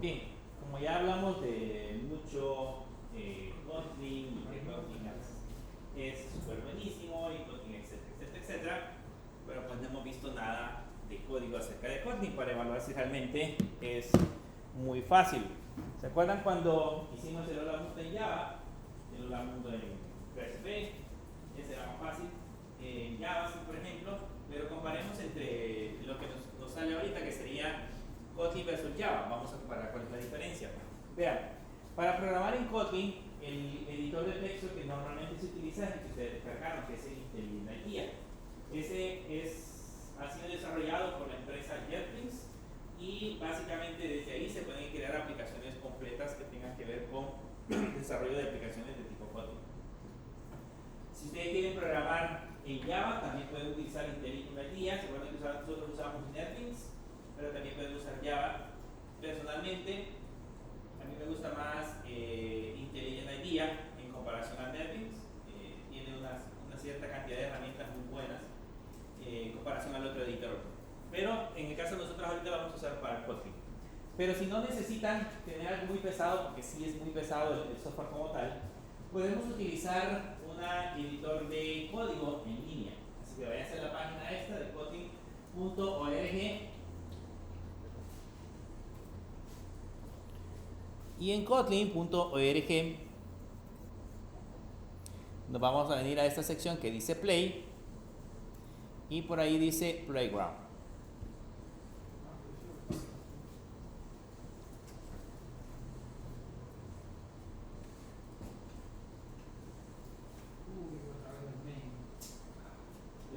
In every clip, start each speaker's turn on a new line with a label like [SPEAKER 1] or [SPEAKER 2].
[SPEAKER 1] Bien, como ya hablamos de mucho Kotlin y que Kotlin es súper buenísimo y Kotlin etcétera, etcétera, etcétera, pero pues no hemos visto nada de código acerca de Kotlin para evaluar si realmente es muy fácil. ¿Se acuerdan cuando hicimos el Hola Mundo en Java? El Hola Mundo en PHP, ese era más fácil. En Java, sí, por ejemplo, pero comparemos entre lo que nos sale ahorita, que sería Kotlin versus Java. Vamos a comparar cuál es la diferencia. Vean, para programar en Kotlin, el editor de texto que normalmente se utiliza es el que ustedes descargaron, que es el IDEA. Ha sido desarrollado por la empresa JetBrains y básicamente desde ahí se pueden crear aplicaciones completas que tengan que ver con el desarrollo de aplicaciones de tipo Kotlin. Si ustedes quieren programar en Java, también pueden utilizar IntelliJ IDEA. Seguramente nosotros usamos NetBeans, pero también pueden usar Java. Personalmente, a mí me gusta más IntelliJ IDEA en comparación a NetBeans. Tiene una cierta cantidad de herramientas muy buenas en comparación al otro editor. Pero en el caso de nosotros ahorita lo vamos a usar para Kotlin. Pero si no necesitan tener algo muy pesado, porque sí es muy pesado el software como tal, podemos utilizar un editor de código en línea. Así que vayan a la página esta de kotlin.org. Y en kotlin.org nos vamos a venir a esta sección que dice Play y por ahí dice Playground.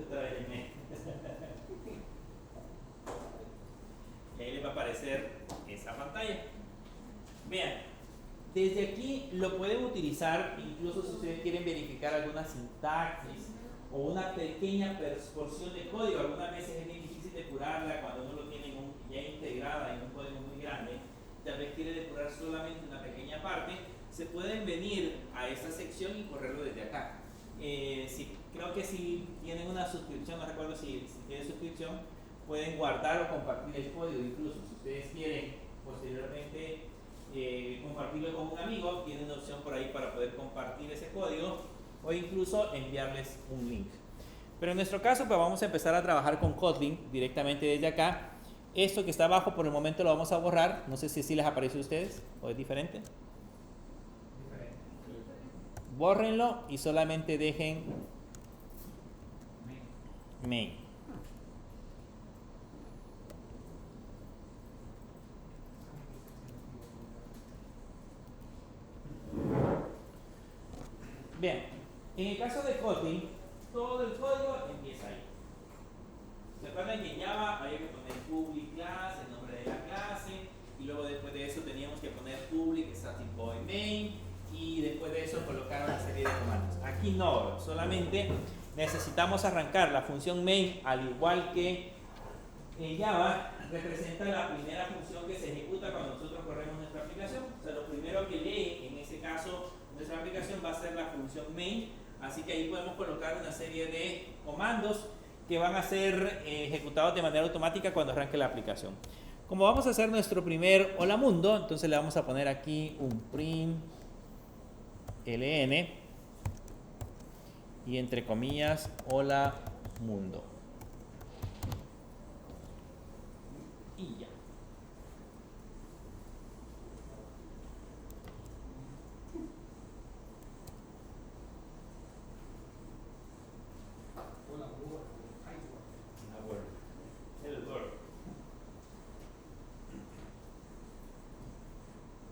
[SPEAKER 1] Otra vez el main. Y ahí les va a aparecer esa pantalla. Vean, desde aquí lo pueden utilizar incluso si ustedes quieren verificar alguna sintaxis o una pequeña porción de código. Algunas veces es bien difícil depurarla cuando uno lo tiene ya integrada en un código muy grande. Tal vez quiere depurar solamente una pequeña parte. Se pueden venir a esta sección y correrlo desde acá. Creo que si tienen una suscripción, no recuerdo si tienen suscripción, pueden guardar o compartir el código. Incluso si ustedes quieren posteriormente compartirlo con un amigo, tienen una opción por ahí para poder compartir ese código o incluso enviarles un link. Pero en nuestro caso, pues vamos a empezar a trabajar con Kotlin directamente desde acá. Esto que está abajo por el momento lo vamos a borrar. No sé si les aparece a ustedes o es diferente. Bórrenlo y solamente dejen main. Bien, en el caso de Kotlin, todo el código empieza ahí. ¿Se acuerdan que en Java había que poner public class, el nombre de la clase, y luego después de eso teníamos que poner public static void main, y después de eso colocar una serie de comandos? Aquí no, solamente necesitamos arrancar la función main, al igual que en Java, representa la primera función que se ejecuta cuando nosotros corremos nuestra aplicación. O sea, lo primero que lee, en ese caso, nuestra aplicación va a ser la función main, así que ahí podemos colocar una serie de comandos que van a ser ejecutados de manera automática cuando arranque la aplicación. Como vamos a hacer nuestro primer hola mundo, entonces le vamos a poner aquí un print ln y entre comillas hola mundo. Y ya.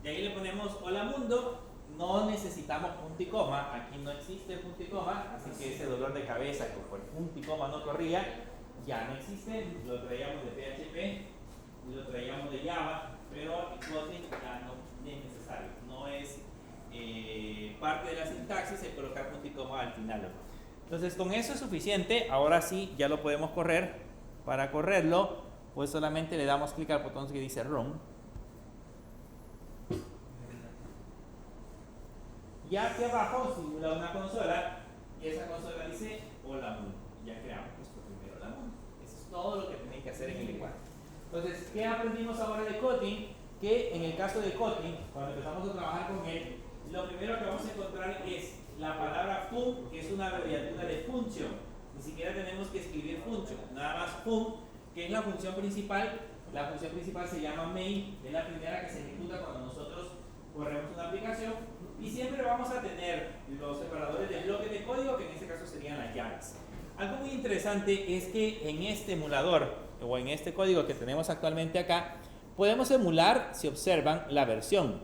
[SPEAKER 1] Y ahí le ponemos hola mundo. No necesitamos punto y coma, aquí no existe punto y coma, así que ese dolor de cabeza que por punto y coma no corría, ya no existe. Lo traíamos de PHP, lo traíamos de Java, pero en Kotlin ya no es necesario, no es parte de la sintaxis el colocar punto y coma al final. Entonces con eso es suficiente. Ahora sí ya lo podemos correr. Para correrlo pues solamente le damos clic al botón que dice run. Y aquí abajo simula una consola y esa consola dice hola mundo. Ya creamos nuestro primer hola mundo. Eso es todo lo que tienen que hacer en el lenguaje. Entonces, ¿qué aprendimos ahora de Kotlin? que en el caso de Kotlin, cuando empezamos a trabajar con él, lo primero que vamos a encontrar es la palabra fun, que es una abreviatura de function. Ni siquiera tenemos que escribir function, nada más fun, que es la función principal. La función principal se llama main, es la primera que se ejecuta cuando nosotros corremos una aplicación, y siempre vamos a tener los separadores de bloques de código, que en este caso serían las llaves. Algo muy interesante es que en este emulador, o en este código que tenemos actualmente acá, podemos emular, si observan, la versión.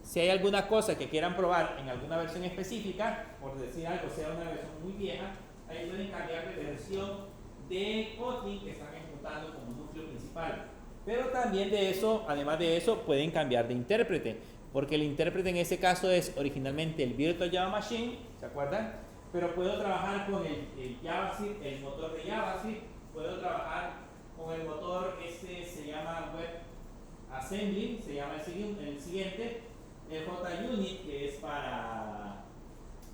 [SPEAKER 1] Si hay alguna cosa que quieran probar en alguna versión específica, por decir algo, sea una versión muy vieja, ahí pueden cambiar de versión de Kotlin que están ejecutando como núcleo principal. Pero también de eso, además de eso, pueden cambiar de intérprete, porque el intérprete en ese caso es originalmente el Virtual Java Machine, ¿se acuerdan? Pero puedo trabajar con el JavaScript, el motor de JavaScript, puedo trabajar con el motor, se llama Web Assembly, se llama el siguiente, el JUnit, que es para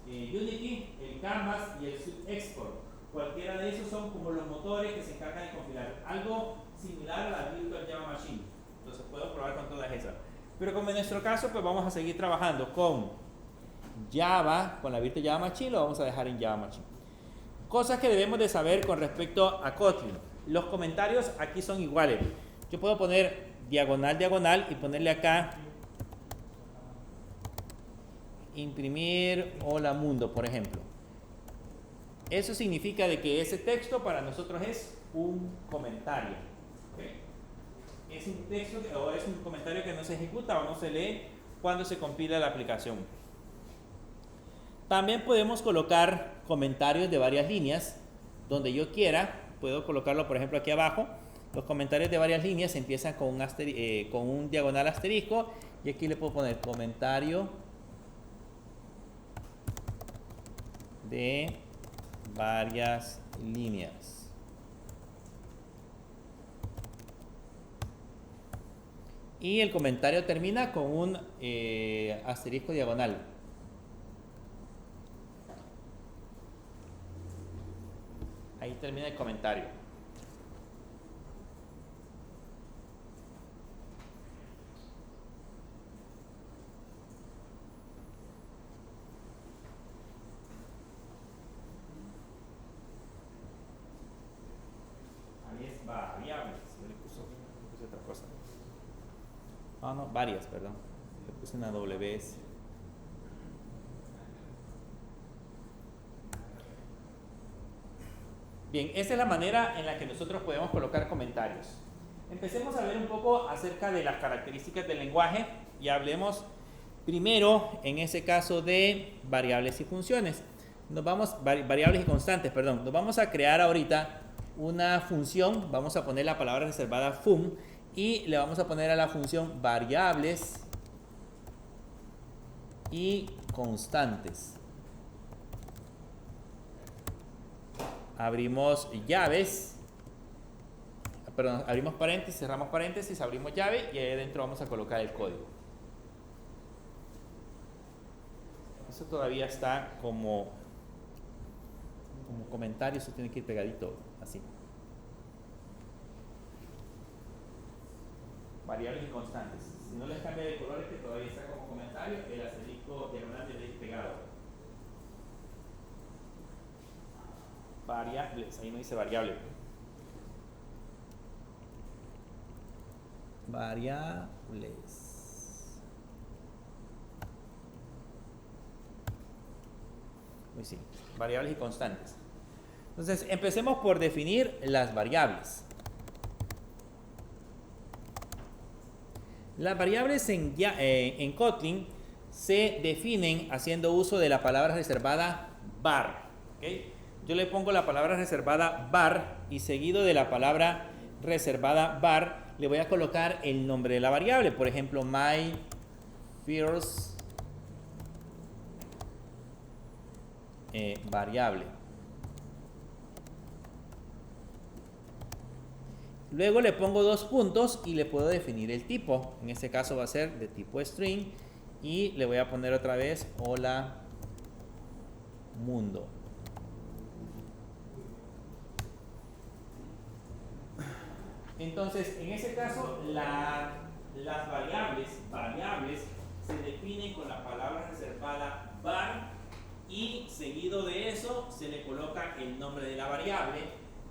[SPEAKER 1] Unity, el Canvas y el Swift Export. Cualquiera de esos son como los motores que se encargan de compilar. Algo similar a la Virtual Java Machine. Entonces puedo probar con todas esas. Pero como en nuestro caso, pues vamos a seguir trabajando con Java, con la Virtual Java Machine, lo vamos a dejar en Java Machine. Cosas que debemos de saber con respecto a Kotlin. Los comentarios aquí son iguales. Yo puedo poner diagonal, diagonal y ponerle acá imprimir hola mundo, por ejemplo. Eso significa de que ese texto para nosotros es un comentario. ¿Okay? Es un texto o es un comentario que no se ejecuta o no se lee cuando se compila la aplicación. También podemos colocar comentarios de varias líneas donde yo quiera. Puedo colocarlo, por ejemplo, aquí abajo. Los comentarios de varias líneas empiezan con un diagonal asterisco y aquí le puedo poner comentario de varias líneas. Y el comentario termina con un asterisco diagonal. Ahí termina el comentario. Ahí es variables. Yo le puse otra cosa. Ah, no, varias, perdón. Le puse una WS. Bien, esa es la manera en la que nosotros podemos colocar comentarios. Empecemos a ver un poco acerca de las características del lenguaje y hablemos primero, en ese caso, de variables y funciones. Variables y constantes, perdón. Nos vamos a crear ahorita una función, vamos a poner la palabra reservada fun y le vamos a poner a la función variables y constantes. Abrimos llaves, perdón, abrimos paréntesis, cerramos paréntesis, abrimos llave y ahí adentro vamos a colocar el código. Eso todavía está como comentario, eso tiene que ir pegadito, así. Variables y constantes. Si no les cambia de color es que todavía está como comentario, el asterisco diagonal debe ir pegado. Variables, ahí no dice variable. Variables. Muy sí, variables y constantes. Entonces, empecemos por definir las variables. Las variables en Kotlin se definen haciendo uso de la palabra reservada var. ¿Okay? Yo le pongo la palabra reservada var y seguido de la palabra reservada var le voy a colocar el nombre de la variable. Por ejemplo, my first variable. Luego le pongo dos puntos y le puedo definir el tipo. En este caso va a ser de tipo string y le voy a poner otra vez hola mundo. Entonces, en ese caso, la las variables se definen con la palabra reservada var y seguido de eso se le coloca el nombre de la variable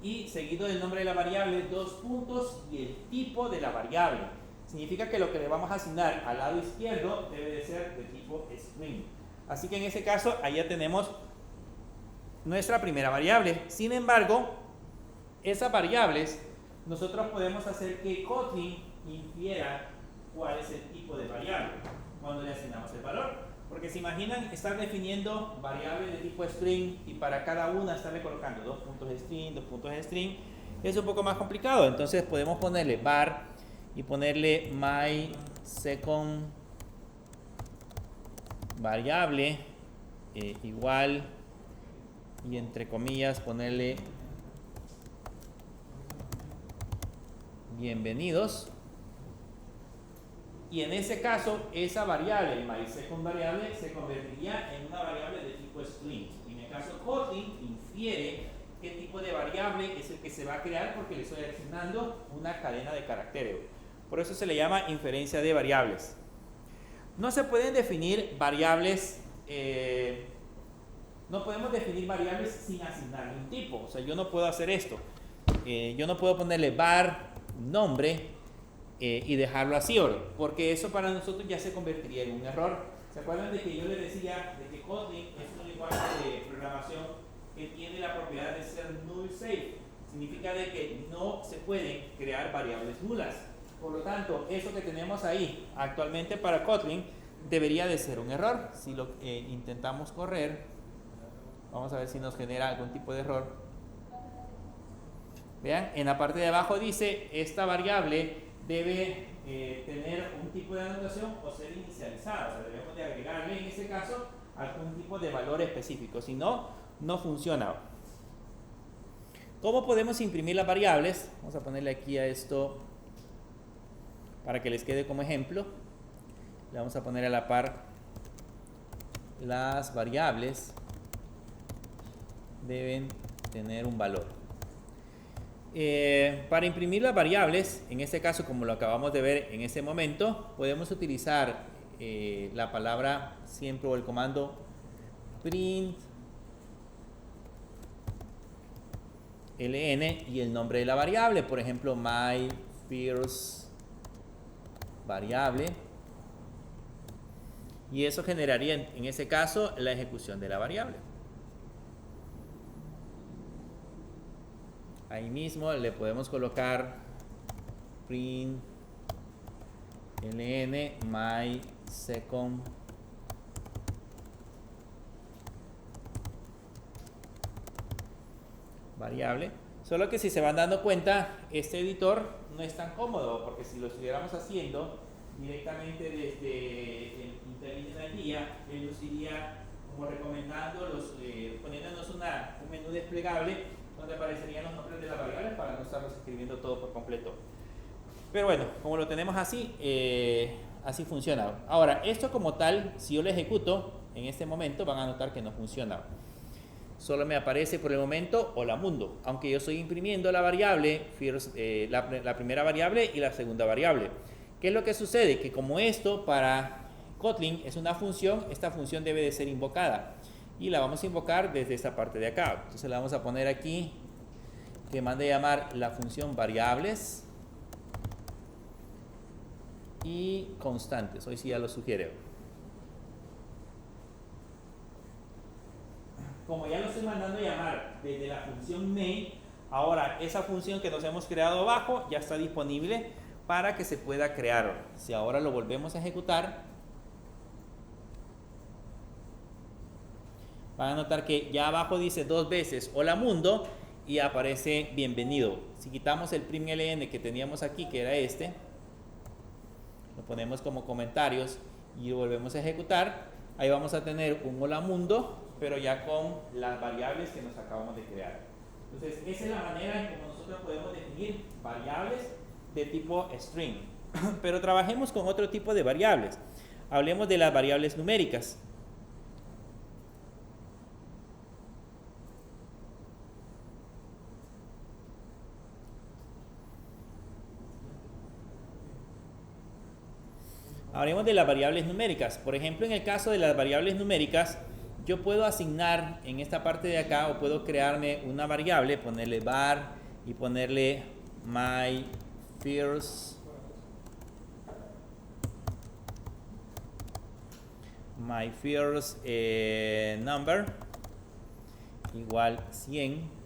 [SPEAKER 1] y seguido del nombre de la variable 2 puntos y el tipo de la variable. Significa que lo que le vamos a asignar al lado izquierdo debe de ser de tipo string. Así que en ese caso, ahí ya tenemos nuestra primera variable. Sin embargo, esas variables, nosotros podemos hacer que Kotlin infiera cuál es el tipo de variable cuando le asignamos el valor. Porque se imaginan estar definiendo variables de tipo string y para cada una estarle colocando 2 puntos string, 2 puntos string, es un poco más complicado. Entonces podemos ponerle var y ponerle my second variable igual y entre comillas ponerle bienvenidos. Y en ese caso, esa variable, my second variable, se convertiría en una variable de tipo string. En el caso Kotlin infiere qué tipo de variable es el que se va a crear porque le estoy asignando una cadena de caracteres. Por eso se le llama inferencia de variables. No se pueden definir variables, no podemos definir variables sin asignarle un tipo. O sea, yo no puedo hacer esto. Yo no puedo ponerle var nombre y dejarlo así, porque eso para nosotros ya se convertiría en un error. ¿Se acuerdan de que yo les decía de que Kotlin es un lenguaje de programación que tiene la propiedad de ser null safe? Significa de que no se pueden crear variables nulas. Por lo tanto, eso que tenemos ahí actualmente para Kotlin debería de ser un error. Si lo intentamos correr, vamos a ver si nos genera algún tipo de error. Vean, en la parte de abajo dice esta variable debe tener un tipo de anotación o ser inicializada. O sea, debemos de agregarle en este caso algún tipo de valor específico. Si no, no funciona. ¿Cómo podemos imprimir las variables? Vamos a ponerle aquí a esto para que les quede como ejemplo. Le vamos a poner a la par las variables deben tener un valor. Para imprimir las variables, en este caso como lo acabamos de ver en este momento, podemos utilizar la palabra siempre o el comando print ln y el nombre de la variable, por ejemplo my first variable, y eso generaría en ese caso la ejecución de la variable. Ahí mismo le podemos colocar print ln my second variable. Solo que si se van dando cuenta, este editor no es tan cómodo, porque si lo estuviéramos haciendo directamente desde el IntelliJ IDEA, él nos iría como recomendando, poniéndonos un menú desplegable donde aparecerían los nombres de las variables para no estarlos escribiendo todo por completo. Pero bueno, como lo tenemos así, así funciona. Ahora, esto como tal, si yo lo ejecuto en este momento, van a notar que no funciona. Solo me aparece por el momento hola mundo, aunque yo estoy imprimiendo la variable, la primera variable y la segunda variable. ¿Qué es lo que sucede? Que como esto para Kotlin es una función, esta función debe de ser invocada. Y la vamos a invocar desde esta parte de acá. Entonces le vamos a poner aquí que mande llamar la función variables y constantes. Hoy sí ya lo sugiere. Como ya lo estoy mandando a llamar desde la función main, ahora esa función que nos hemos creado abajo ya está disponible para que se pueda crear. Si ahora lo volvemos a ejecutar, van a notar que ya abajo dice 2 veces hola mundo y aparece bienvenido. Si quitamos el prim ln que teníamos aquí, que era este, lo ponemos como comentarios y lo volvemos a ejecutar, ahí vamos a tener un hola mundo, pero ya con las variables que nos acabamos de crear. Entonces, esa es la manera en cómo nosotros podemos definir variables de tipo string. Pero trabajemos con otro tipo de variables. Hablemos de las variables numéricas. Hablemos de las variables numéricas. Por ejemplo, en el caso de las variables numéricas, yo puedo asignar en esta parte de acá o puedo crearme una variable, ponerle var y ponerle my first number igual 100.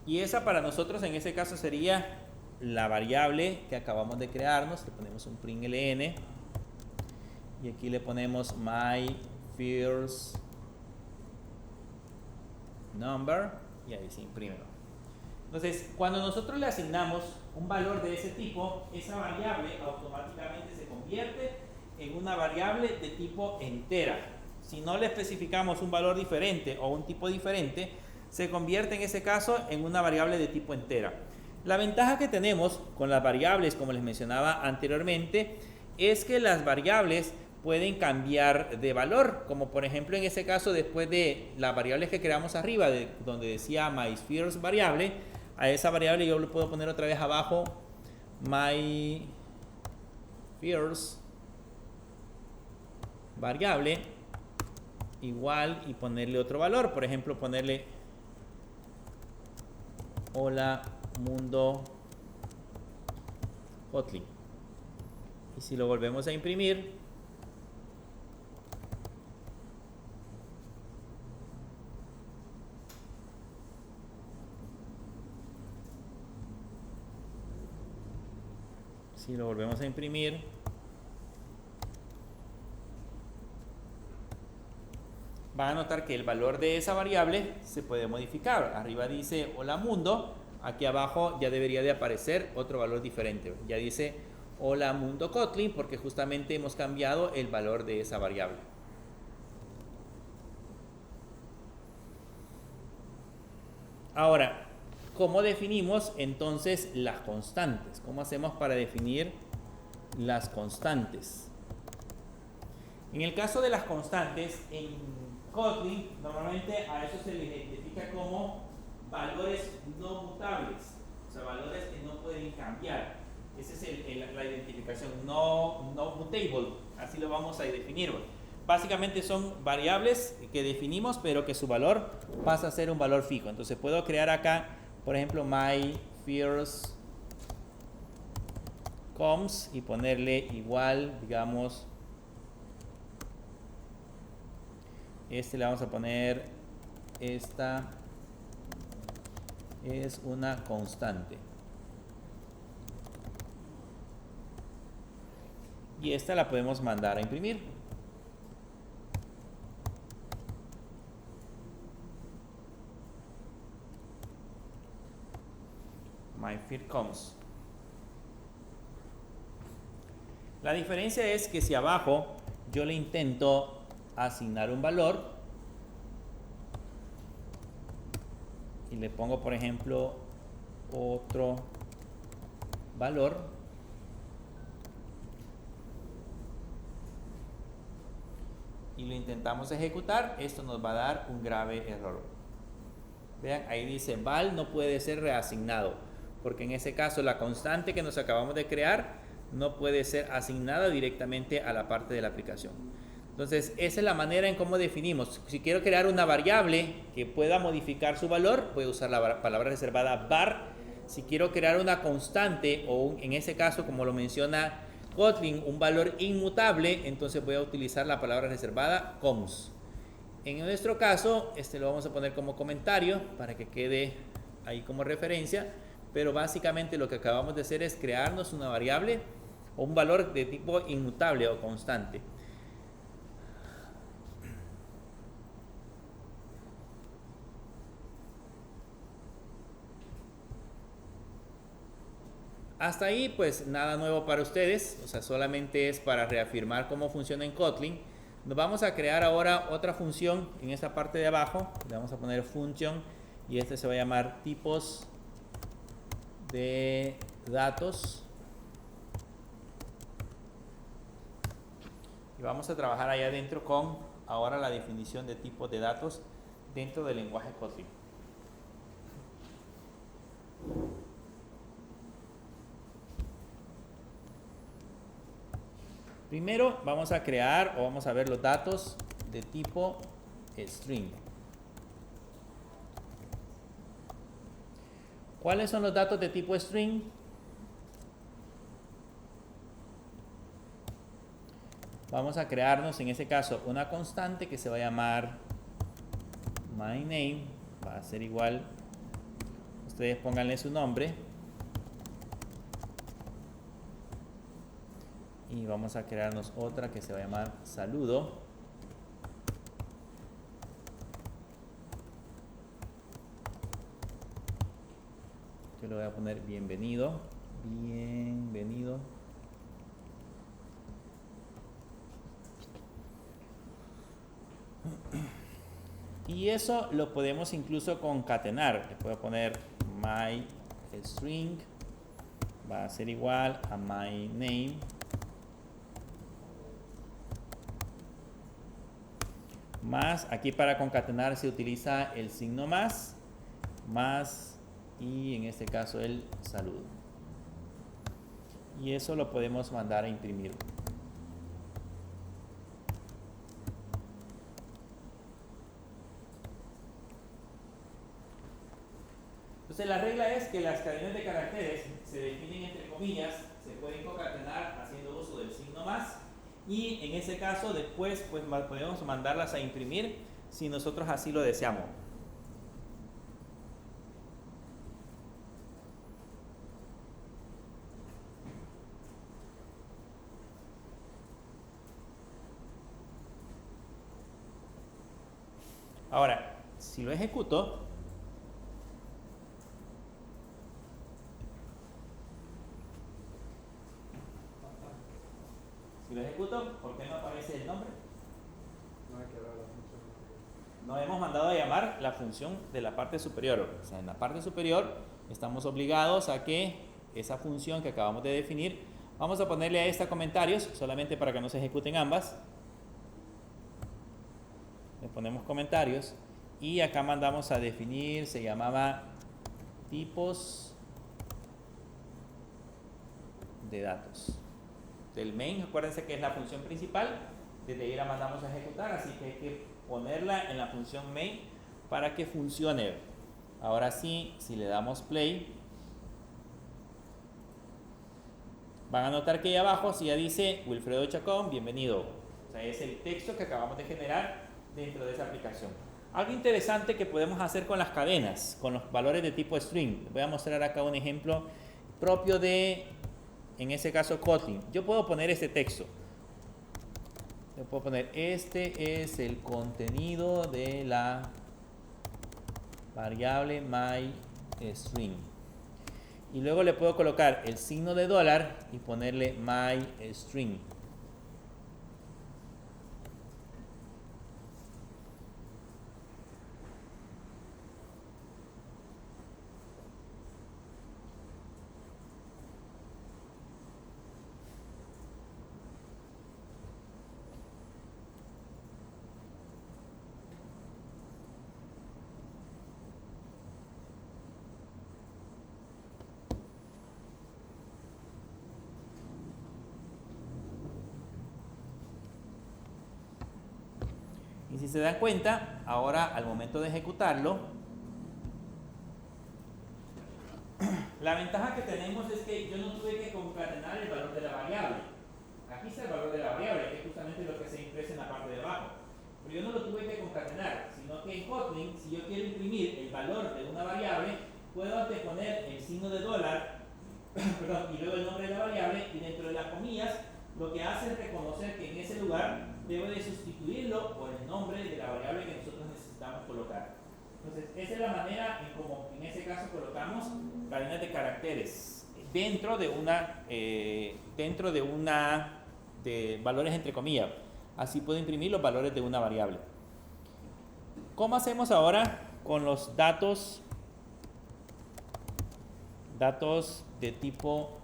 [SPEAKER 1] Y esa para nosotros en ese caso sería la variable que acabamos de crearnos. Le ponemos un print ln y aquí le ponemos my first number y ahí se imprime. Entonces, cuando nosotros le asignamos un valor de ese tipo, esa variable automáticamente se convierte en una variable de tipo entera. Si no le especificamos un valor diferente o un tipo diferente, se convierte en ese caso en una variable de tipo entera. La ventaja que tenemos con las variables, como les mencionaba anteriormente, es que las variables pueden cambiar de valor, como por ejemplo en ese caso después de las variables que creamos arriba, donde decía my first variable, a esa variable yo le puedo poner otra vez abajo my first variable igual y ponerle otro valor, por ejemplo ponerle hola mundo Kotlin. Y si lo volvemos a imprimir, van a notar que el valor de esa variable se puede modificar. Arriba dice hola mundo, aquí abajo ya debería de aparecer otro valor diferente. Ya dice hola mundo Kotlin porque justamente hemos cambiado el valor de esa variable. Ahora, ¿cómo definimos entonces las constantes? ¿Cómo hacemos para definir las constantes? En el caso de las constantes, en Kotlin normalmente a eso se le identifica como valores no mutables, o sea, valores que no pueden cambiar. Esa es la identificación, no mutable, así lo vamos a definir. Básicamente son variables que definimos, pero que su valor pasa a ser un valor fijo. Entonces puedo crear acá, por ejemplo, my first coms y ponerle igual, digamos, le vamos a poner, esta es una constante. Y esta la podemos mandar a imprimir. My first comes. La diferencia es que si abajo yo le intento asignar un valor y le pongo por ejemplo otro valor, y lo intentamos ejecutar, esto nos va a dar un grave error. Vean, ahí dice val no puede ser reasignado, porque en ese caso la constante que nos acabamos de crear no puede ser asignada directamente a la parte de la aplicación. Entonces, esa es la manera en cómo definimos. Si quiero crear una variable que pueda modificar su valor, voy a usar la palabra reservada var. Si quiero crear una constante, o en ese caso, como lo menciona Kotlin, un valor inmutable, entonces voy a utilizar la palabra reservada cons. En nuestro caso, lo vamos a poner como comentario para que quede ahí como referencia, pero básicamente lo que acabamos de hacer es crearnos una variable o un valor de tipo inmutable o constante. Hasta ahí pues nada nuevo para ustedes, o sea, solamente es para reafirmar cómo funciona en Kotlin. Nos vamos a crear ahora otra función en esta parte de abajo, le vamos a poner function y se va a llamar tipos de datos. Y vamos a trabajar allá adentro con ahora la definición de tipos de datos dentro del lenguaje Kotlin. Primero vamos a crear o vamos a ver los datos de tipo string. ¿Cuáles son los datos de tipo string? Vamos a crearnos en ese caso una constante que se va a llamar myName. Va a ser igual, ustedes pónganle su nombre. Y vamos a crearnos otra que se va a llamar saludo. Yo le voy a poner bienvenido. Bienvenido. Y eso lo podemos incluso concatenar. Le puedo poner myString. Va a ser igual a myName. Más, aquí para concatenar se utiliza el signo más y en este caso el saludo. Y eso lo podemos mandar a imprimir. Entonces la regla es que las cadenas de caracteres se definen entre comillas, se pueden concatenar haciendo uso del signo más. Y en ese caso después pues podemos mandarlas a imprimir si nosotros así lo deseamos. Ahora, si lo ejecuto, ¿por qué no aparece el nombre? No hemos mandado a llamar la función de la parte superior. O sea, en la parte superior estamos obligados a que esa función que acabamos de definir, vamos a ponerle a esta comentarios, solamente para que no se ejecuten ambas. Le ponemos comentarios y acá mandamos a definir, se llamaba tipos de datos. Del main, acuérdense que es la función principal, desde ahí la mandamos a ejecutar, así que hay que ponerla en la función main para que funcione. Ahora sí, si le damos play, van a notar que ahí abajo sí ya dice Wilfredo Chacón, bienvenido. O sea, es el texto que acabamos de generar dentro de esa aplicación. Algo interesante que podemos hacer con las cadenas, con los valores de tipo string. Voy a mostrar acá un ejemplo propio de, en ese caso, Kotlin. Yo puedo poner este texto. Yo puedo poner, este es el contenido de la variable myString. Y luego le puedo colocar el signo de dólar y ponerle myString. Y si se dan cuenta, ahora al momento de ejecutarlo, la ventaja que tenemos es que yo no tuve que concatenar el valor de la variable. Aquí está el valor de la variable, que es justamente lo que se impresa en la parte de abajo. Pero yo no lo tuve que concatenar, sino que en Kotlin, si yo quiero imprimir el valor de una variable, puedo anteponer el signo de dólar perdón, y luego el nombre de la variable, y dentro de las comillas lo que hace es reconocer que en ese lugar debo de sustituirlo por el nombre de la variable que nosotros necesitamos colocar. Entonces, esa es la manera en como en ese caso colocamos cadenas de caracteres dentro de de valores entre comillas. Así puedo imprimir los valores de una variable. ¿Cómo hacemos ahora con los datos de tipo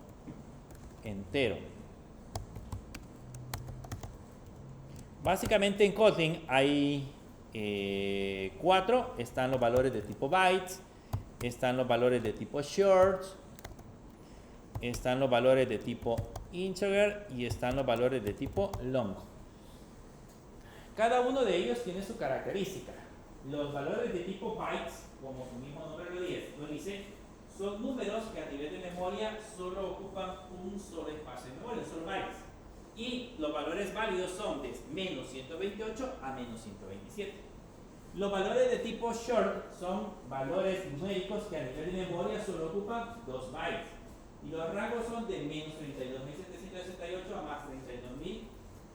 [SPEAKER 1] entero? Básicamente en Kotlin hay 4, están los valores de tipo bytes, están los valores de tipo short, están los valores de tipo integer y están los valores de tipo long. Cada uno de ellos tiene su característica. Los valores de tipo bytes, como su mismo nombre lo dice, son números que a nivel de memoria solo ocupan un solo espacio de memoria, solo bytes. Y los valores válidos son de menos 128 a menos 127. Los valores de tipo short son valores numéricos que a nivel de memoria solo ocupan 2 bytes. Y los rangos son de menos 32.768 a más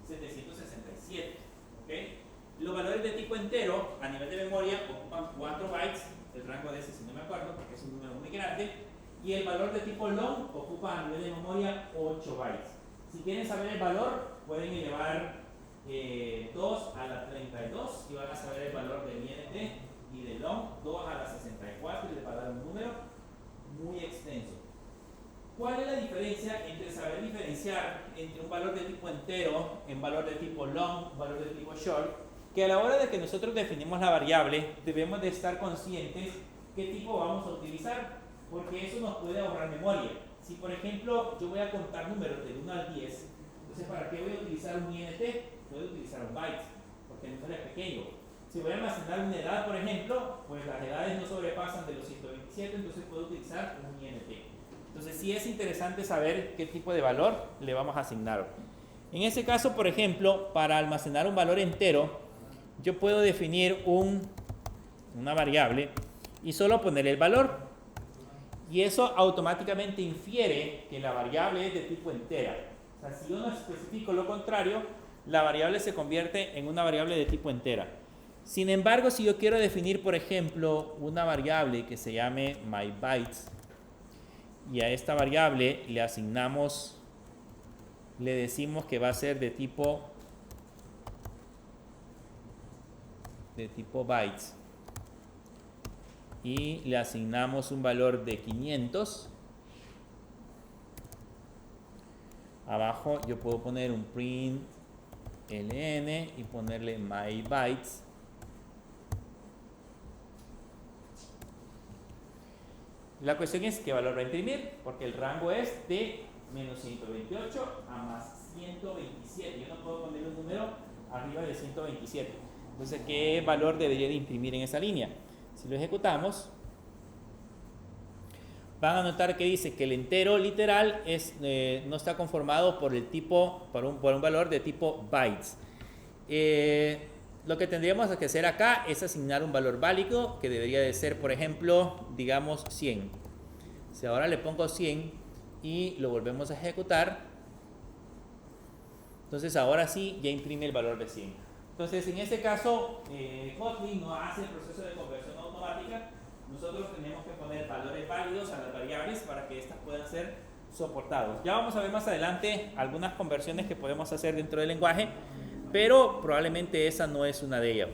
[SPEAKER 1] 32.767. ¿Okay? Los valores de tipo entero a nivel de memoria ocupan 4 bytes. El rango de ese, si no me acuerdo, porque es un número muy grande. Y el valor de tipo long ocupa a nivel de memoria 8 bytes. Si quieren saber el valor, pueden elevar 2 a la 32 y van a saber el valor de INT, y de long 2 a la 64 y les va a dar un número muy extenso. ¿Cuál es la diferencia entre saber diferenciar entre un valor de tipo entero, un valor de tipo long, un valor de tipo short? Que a la hora de que nosotros definimos la variable, debemos de estar conscientes qué tipo vamos a utilizar, porque eso nos puede ahorrar memoria. Si por ejemplo yo voy a contar números del 1 al 10, entonces ¿para qué voy a utilizar un INT? Puedo utilizar un byte, porque el número es pequeño. Si voy a almacenar una edad, por ejemplo, pues las edades no sobrepasan de los 127, entonces puedo utilizar un INT. Entonces sí es interesante saber qué tipo de valor le vamos a asignar. En ese caso, por ejemplo, para almacenar un valor entero, yo puedo definir una variable y solo poner el valor. Y eso automáticamente infiere que la variable es de tipo entera. O sea, si yo no especifico lo contrario, la variable se convierte en una variable de tipo entera. Sin embargo, si yo quiero definir, por ejemplo, una variable que se llame myBytes, y a esta variable le asignamos, le decimos que va a ser de tipo bytes, y le asignamos un valor de 500, abajo yo puedo poner un print ln y ponerle myBytes. La cuestión es qué valor va a imprimir, porque el rango es de menos 128 a más 127. Yo no puedo poner un número arriba de 127. Entonces, ¿qué valor debería de imprimir en esa línea? Si lo ejecutamos, van a notar que dice que el entero literal no está conformado por el tipo, por un valor de tipo bytes. Lo que tendríamos que hacer acá es asignar un valor válido que debería de ser, por ejemplo, digamos 100. Si ahora le pongo 100 y lo volvemos a ejecutar, entonces ahora sí ya imprime el valor de 100. Entonces en este caso Kotlin no hace el proceso de conversión automática. Nosotros tenemos que poner valores válidos a las variables para que estas puedan ser soportados. Ya vamos a ver más adelante algunas conversiones que podemos hacer dentro del lenguaje, pero probablemente esa no es una de ellas.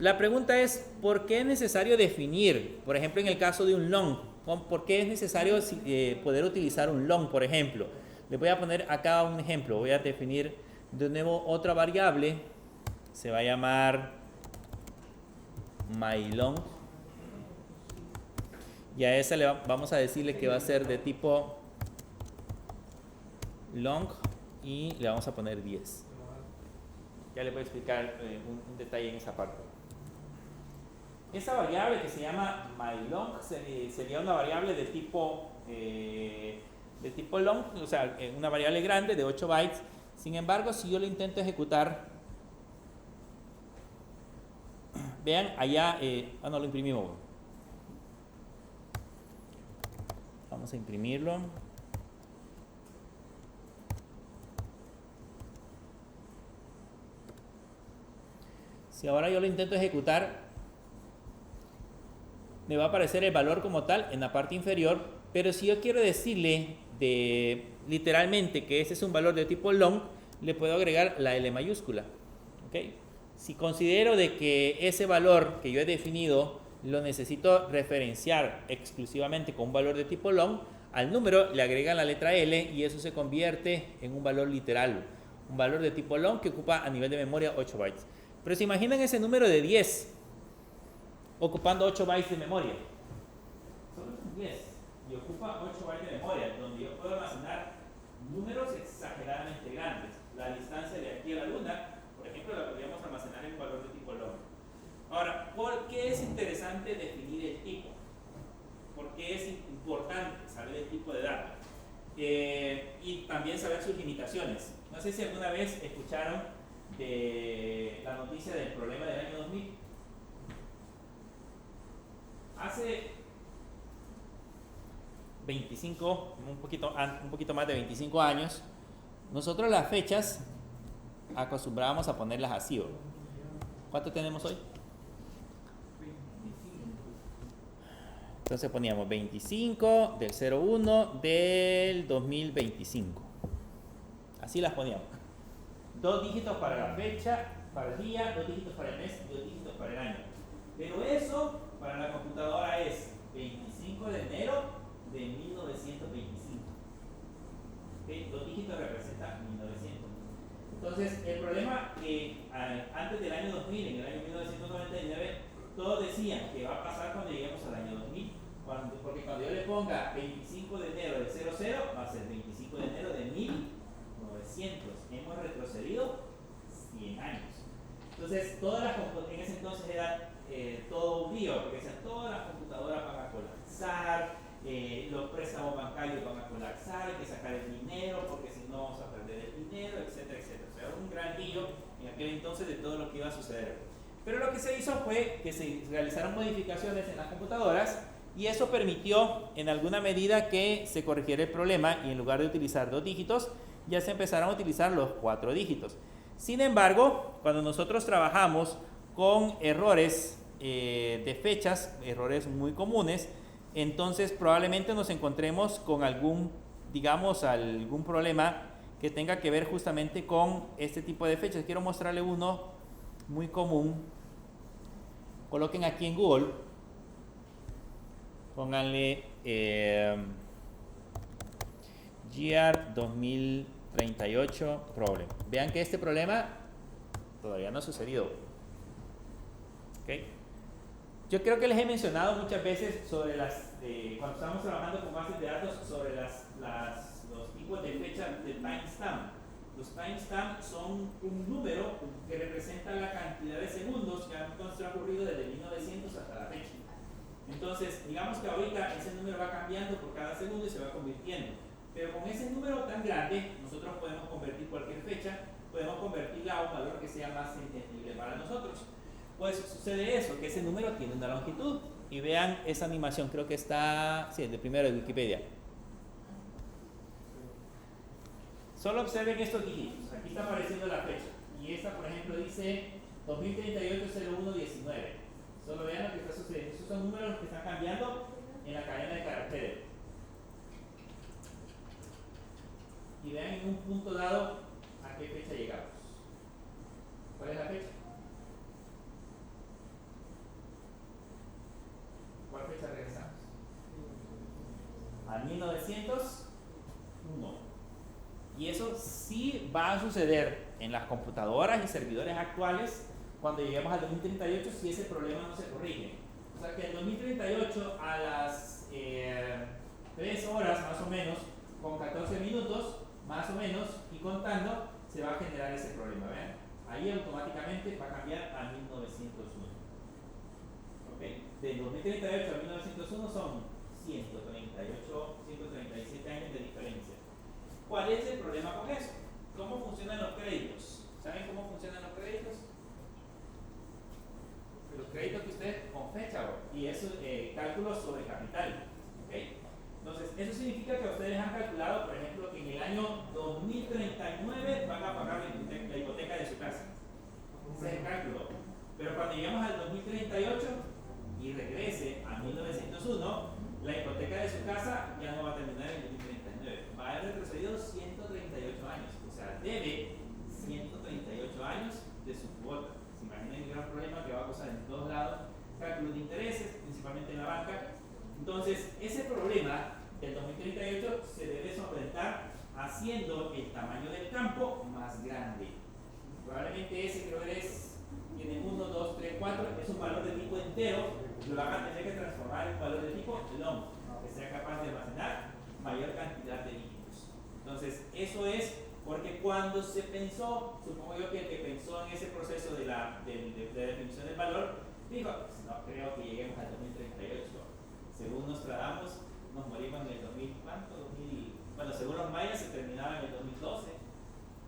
[SPEAKER 1] La pregunta es, ¿por qué es necesario definir, por ejemplo, en el caso de un long? ¿Por qué es necesario poder utilizar un long, por ejemplo? Les voy a poner acá un ejemplo. Voy a definir de nuevo otra variable. Se va a llamar myLong. Y a esa vamos a decirle que va a ser de tipo long y le vamos a poner 10. Ya les voy a explicar un detalle en esa parte. Esa variable que se llama myLong sería una variable de tipo long, o sea, una variable grande de 8 bytes. Sin embargo, si yo lo intento ejecutar, vean allá, no lo imprimimos. Vamos a imprimirlo. Si ahora yo lo intento ejecutar, me va a aparecer el valor como tal en la parte inferior, pero si yo quiero decirle literalmente que ese es un valor de tipo long, le puedo agregar la L mayúscula. ¿Okay? Si considero de que ese valor que yo he definido lo necesito referenciar exclusivamente con un valor de tipo long, al número le agregan la letra L y eso se convierte en un valor literal, un valor de tipo long que ocupa a nivel de memoria 8 bytes. Pero se imaginan ese número de 10 ocupando 8 bytes de memoria. Solo es un 10 y ocupa 8 bytes de memoria, donde yo puedo almacenar números exageradamente grandes. La distancia de aquí a la Luna, por ejemplo, la podríamos almacenar en un valor de tipo log. Ahora, ¿por qué es interesante definir el tipo? ¿Por qué es importante saber el tipo de dato? Y también saber sus limitaciones. No sé si alguna vez escucharon de la noticia del problema del año 2000. Hace 25, un poquito más de 25 años, nosotros las fechas acostumbrábamos a ponerlas así. ¿Cuánto tenemos hoy? Entonces poníamos 25 del 01 del 2025. Así las poníamos. 2 dígitos para la fecha, para el día, 2 dígitos para el mes y 2 dígitos para el año. Pero eso para la computadora es 25 de enero de 1925. ¿Okay? 2 dígitos representan 1900. Entonces, el problema que antes del año 2000, en el año 1999, todos decían que va a pasar cuando lleguemos al año 2000. Porque cuando yo le ponga 25 de enero de 00, va a ser 25 de enero de 1900. Hemos retrocedido 100 años. Entonces, en ese entonces era todo un lío, porque decían todas las computadoras van a colapsar, los préstamos bancarios van a colapsar, hay que sacar el dinero, porque si no vamos a perder el dinero, etcétera, etcétera. O sea, un gran lío en aquel entonces de todo lo que iba a suceder. Pero lo que se hizo fue que se realizaron modificaciones en las computadoras y eso permitió en alguna medida que se corrigiera el problema y en lugar de utilizar 2 dígitos, ya se empezaron a utilizar los 4 dígitos. Sin embargo, cuando nosotros trabajamos con errores de fechas, errores muy comunes, entonces probablemente nos encontremos con algún problema que tenga que ver justamente con este tipo de fechas. Quiero mostrarle uno muy común. Coloquen aquí en Google, pónganle GR 2038 problem. Vean que este problema todavía no ha sucedido. ¿Okay? Yo creo que les he mencionado muchas veces sobre cuando estamos trabajando con bases de datos, sobre los tipos de fecha de timestamp. Los timestamp son un número que representa la cantidad de segundos que han transcurrido desde 1900 hasta la fecha. Entonces, digamos que ahorita ese número va cambiando por cada segundo y se va convirtiendo. Pero con ese número tan grande, nosotros podemos convertir cualquier fecha, podemos convertirla a un valor que sea más entendible para nosotros. Pues sucede eso, que ese número tiene una longitud. Y vean esa animación, creo que está, sí, de primero de Wikipedia. Solo observen estos dígitos. Aquí está apareciendo la fecha. Y esta, por ejemplo, dice 2038-01-19. Solo vean lo que está sucediendo. Esos son números que están cambiando en la cadena de caracteres. Y vean en un punto dado a qué fecha llegamos. ¿Cuál es la fecha? ¿Cuál fecha regresamos? A 1901. Y eso sí va a suceder en las computadoras y servidores actuales cuando lleguemos al 2038 si ese problema no se corrige. O sea que en 2038 a las 3 horas más o menos, con 14 minutos más o menos y contando, se va a generar ese problema. ¿Ven? Ahí automáticamente va a cambiar a 1901. ¿Okay? De 2038 a 1901 son 137 años de diferencia. ¿Cuál es el problema con eso? ¿Cómo funcionan los créditos? ¿Saben cómo funcionan los créditos? Los créditos que ustedes con fecha y eso cálculos sobre capital. ¿Okay? Entonces, eso significa que ustedes han calculado, por ejemplo, que en el año 2039 van a pagar la hipoteca de su casa. Ese es el cálculo. Pero cuando llegamos al 2038 y regrese a 1901, la hipoteca de su casa ya no va a terminar en 2039. Va a haber retrocedido 138 años. O sea, debe 138 años de su cuota. ¿Se imaginan el gran problema que va a causar en todos lados? Cálculos de intereses, principalmente en la banca. Entonces, ese problema del 2038 se debe solventar haciendo el tamaño del campo más grande. Probablemente ese creo que tiene 1, 2, 3, 4, es un valor de tipo entero, lo van a tener que transformar en un valor de tipo long, que sea capaz de almacenar mayor cantidad de dígitos. Entonces, cuando se pensó, supongo yo que el que pensó en ese proceso de la definición del valor, dijo, pues no creo que lleguemos al 2038. Según Nostradamus, nos morimos en el 2000, ¿cuánto? 2000, bueno, según los mayas se terminaba en el 2012.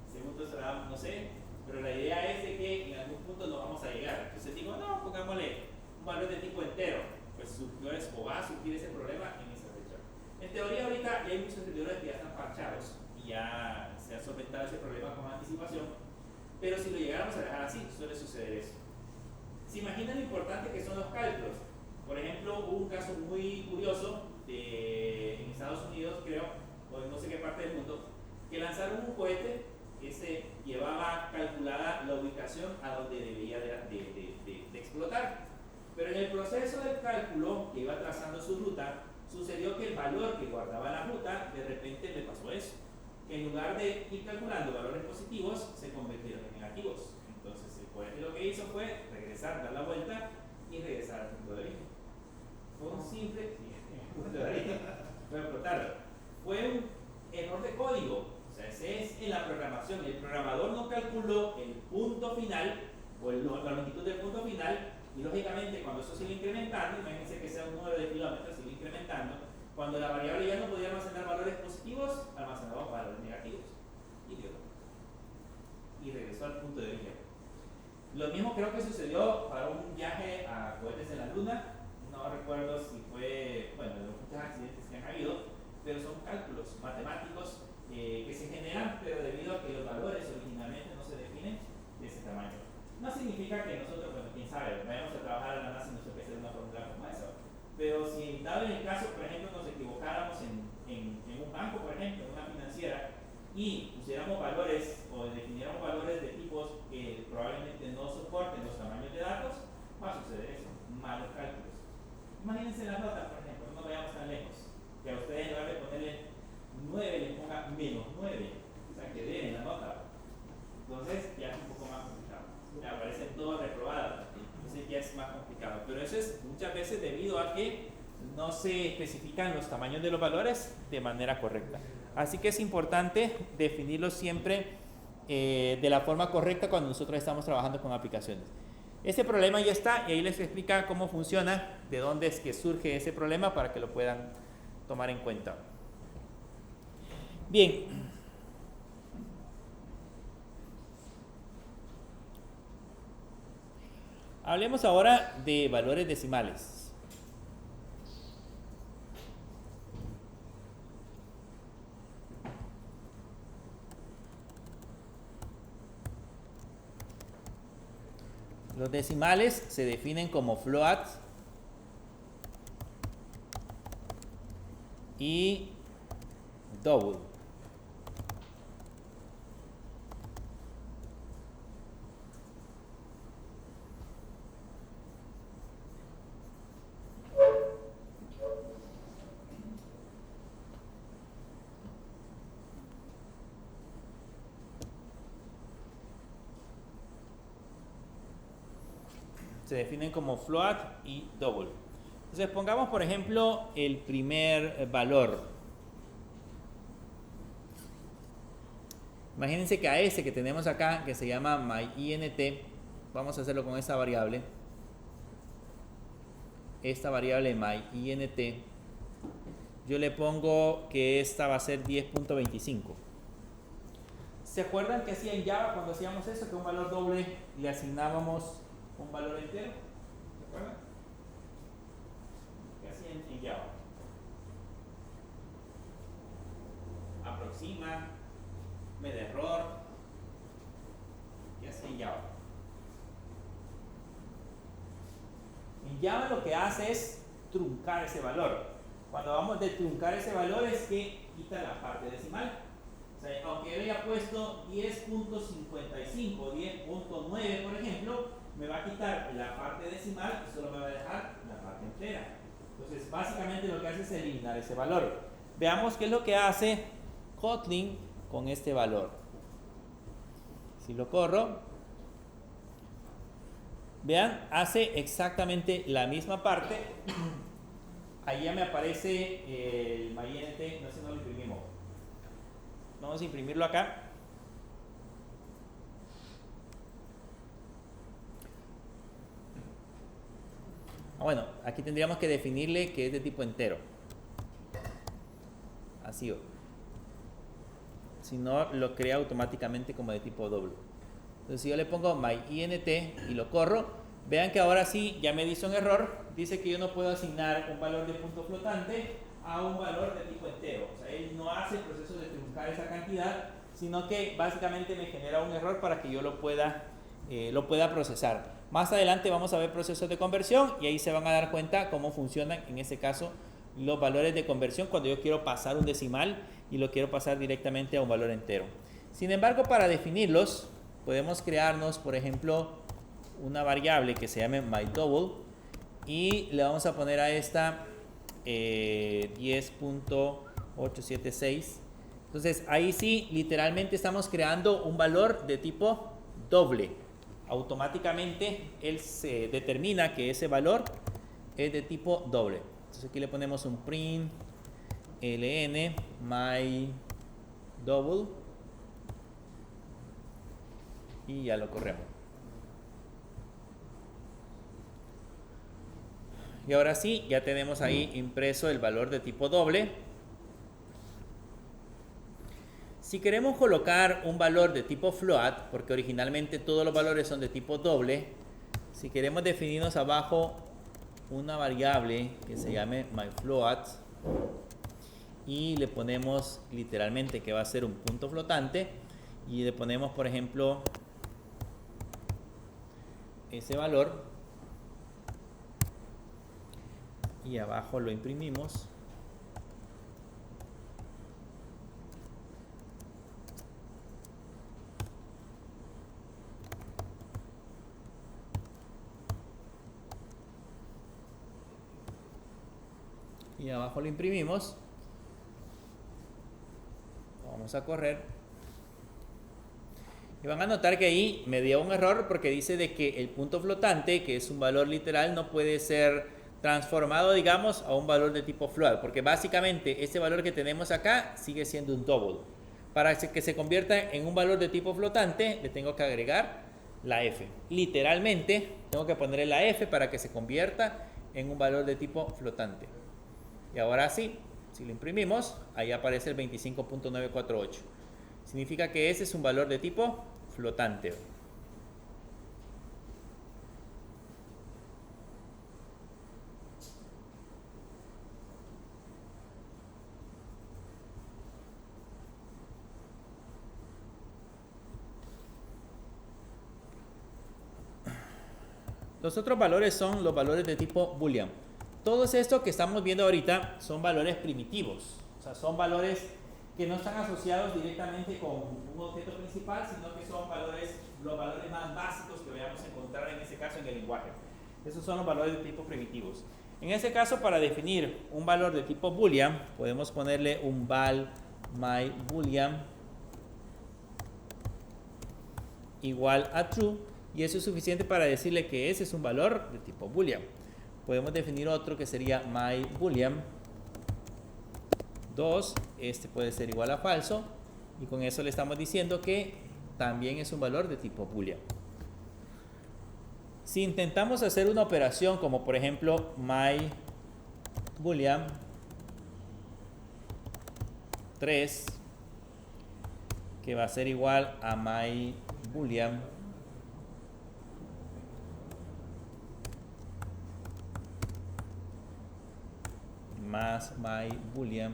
[SPEAKER 1] Según Nostradamus, no sé, pero la idea es de que en algún punto lo vamos a llegar. Entonces digo, no, pongámosle un valor de tipo entero. Pues surgió o va a surgir ese problema en esa fecha. En teoría ahorita ya hay muchos servidores que ya están parchados y ya se ha solventado ese problema con anticipación, pero si lo llegáramos a dejar así, suele suceder eso. ¿Se imaginan lo importante que son los cálculos? Por ejemplo, hubo un caso muy curioso en Estados Unidos, creo, o en no sé qué parte del mundo, que lanzaron un cohete que se llevaba calculada la ubicación a donde debía de explotar. Pero en el proceso del cálculo, que iba trazando su ruta, sucedió que el valor que guardaba la ruta, de repente le pasó eso. Que en lugar de ir calculando valores positivos, se convirtieron en negativos. Entonces el cohete lo que hizo fue regresar, dar la vuelta y regresar al punto de origen. Fue un simple punto de origen. Fue explotarlo. Fue un error de código. O sea, ese es en la programación. El programador no calculó el punto final o la longitud del punto final. Y lógicamente cuando eso sigue incrementando, imagínense que sea un número de kilómetros, sigue incrementando, cuando la variable ya no podía almacenar valores positivos, almacenaba valores negativos. Y regresó al punto de origen. Lo mismo creo que sucedió para un viaje a cohetes en la Luna. No recuerdo si fue, bueno, de los muchos accidentes que han habido, pero son cálculos matemáticos que se generan, pero debido a que los valores originalmente no se definen de ese tamaño. No significa que nosotros, bueno, quién sabe, vayamos a trabajar a la NASA y nos toque hacer una fórmula como esa. Pero si dado en el caso, por ejemplo, nos equivocáramos en un banco, por ejemplo, en una financiera, y pusiéramos valores o definiéramos valores de tipos que probablemente no soporten los tamaños de datos, va a suceder eso, malos cálculos. Imagínense las notas, por ejemplo, no vayamos tan lejos, que a ustedes en lugar de ponerle 9 les ponga menos 9, o sea, que den la nota. Entonces ya es un poco más complicado, ya aparecen todos reprobados, entonces ya es más complicado, pero eso es muchas veces debido a que no se especifican los tamaños de los valores de manera correcta. Así que es importante definirlos siempre de la forma correcta cuando nosotros estamos trabajando con aplicaciones. Ese problema ya está y ahí les explica cómo funciona, de dónde es que surge ese problema para que lo puedan tomar en cuenta. Bien. Hablemos ahora de valores decimales. Los decimales se definen como float y double. Se definen como float y double. Entonces pongamos por ejemplo el primer valor. Imagínense que a ese que tenemos acá, que se llama myInt, vamos a hacerlo con esta variable. Esta variable myInt, yo le pongo que esta va a ser 10.25. ¿Se acuerdan que hacía en Java cuando hacíamos eso? Que un valor doble le asignábamos un valor entero. ¿Se acuerdan? ¿Qué hacían en Java? Aproxima, me da error. ¿Qué hacía en Java? En Java lo que hace es truncar ese valor. Cuando vamos de truncar ese valor es que quita la parte decimal. O sea, aunque yo haya puesto 10.55 o 10.9 por ejemplo, me va a quitar la parte decimal y solo me va a dejar la parte entera. Entonces básicamente lo que hace es eliminar ese valor. Veamos qué es lo que hace Kotlin con este valor. Si lo corro, vean, hace exactamente la misma parte. Ahí ya me aparece el myInt, no sé si no lo imprimimos. Vamos a imprimirlo acá. Bueno, aquí tendríamos que definirle que es de tipo entero. Así. Si no, lo crea automáticamente como de tipo doble. Entonces, si yo le pongo myInt y lo corro, vean que ahora sí ya me dice un error. Dice que yo no puedo asignar un valor de punto flotante a un valor de tipo entero. O sea, él no hace el proceso de truncar esa cantidad, sino que básicamente me genera un error para que yo lo pueda procesar. Más adelante vamos a ver procesos de conversión y ahí se van a dar cuenta cómo funcionan en este caso los valores de conversión cuando yo quiero pasar un decimal y lo quiero pasar directamente a un valor entero. Sin embargo, para definirlos podemos crearnos, por ejemplo, una variable que se llame myDouble y le vamos a poner a esta 10.876. Entonces ahí sí literalmente estamos creando un valor de tipo doble. Automáticamente él se determina que ese valor es de tipo doble. Entonces aquí le ponemos un print ln myDouble y ya lo corremos. Y ahora sí, ya tenemos ahí impreso el valor de tipo doble. Si queremos colocar un valor de tipo float, porque originalmente todos los valores son de tipo doble, si queremos definirnos abajo una variable que se llame myFloat y le ponemos literalmente que va a ser un punto flotante y le ponemos, por ejemplo, ese valor y abajo lo imprimimos. Y abajo lo imprimimos. Vamos a correr. Y van a notar que ahí me dio un error porque dice de que el punto flotante, que es un valor literal, no puede ser transformado, digamos, a un valor de tipo float, porque básicamente ese valor que tenemos acá sigue siendo un double. Para que se convierta en un valor de tipo flotante, le tengo que agregar la f. Literalmente, tengo que ponerle la f para que se convierta en un valor de tipo flotante. Y ahora sí, si lo imprimimos, ahí aparece el 25.948. Significa que ese es un valor de tipo flotante. Los otros valores son los valores de tipo boolean. Todos estos que estamos viendo ahorita son valores primitivos. O sea, son valores que no están asociados directamente con un objeto principal, sino que son los valores más básicos que vayamos a encontrar en este caso en el lenguaje. Esos son los valores de tipo primitivos. En este caso, para definir un valor de tipo boolean, podemos ponerle un val myBoolean igual a true, y eso es suficiente para decirle que ese es un valor de tipo boolean. Podemos definir otro que sería myBoolean 2, este puede ser igual a falso, y con eso le estamos diciendo que también es un valor de tipo boolean. Si intentamos hacer una operación como por ejemplo myBoolean 3, que va a ser igual a myBoolean más myBoolean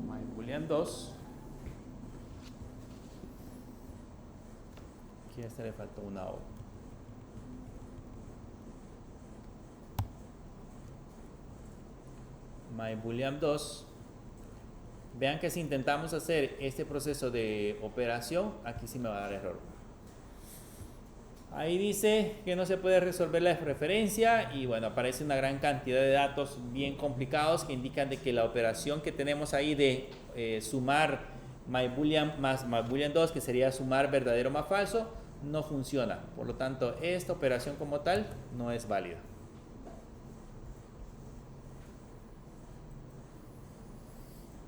[SPEAKER 1] myBoolean 2. Aquí a este le faltó una O. myBoolean 2. Vean que si intentamos hacer este proceso de operación, aquí sí me va a dar error. Ahí dice que no se puede resolver la referencia y bueno, aparece una gran cantidad de datos bien complicados que indican de que la operación que tenemos ahí de sumar myBoolean más myBoolean 2, que sería sumar verdadero más falso, no funciona. Por lo tanto, esta operación como tal no es válida.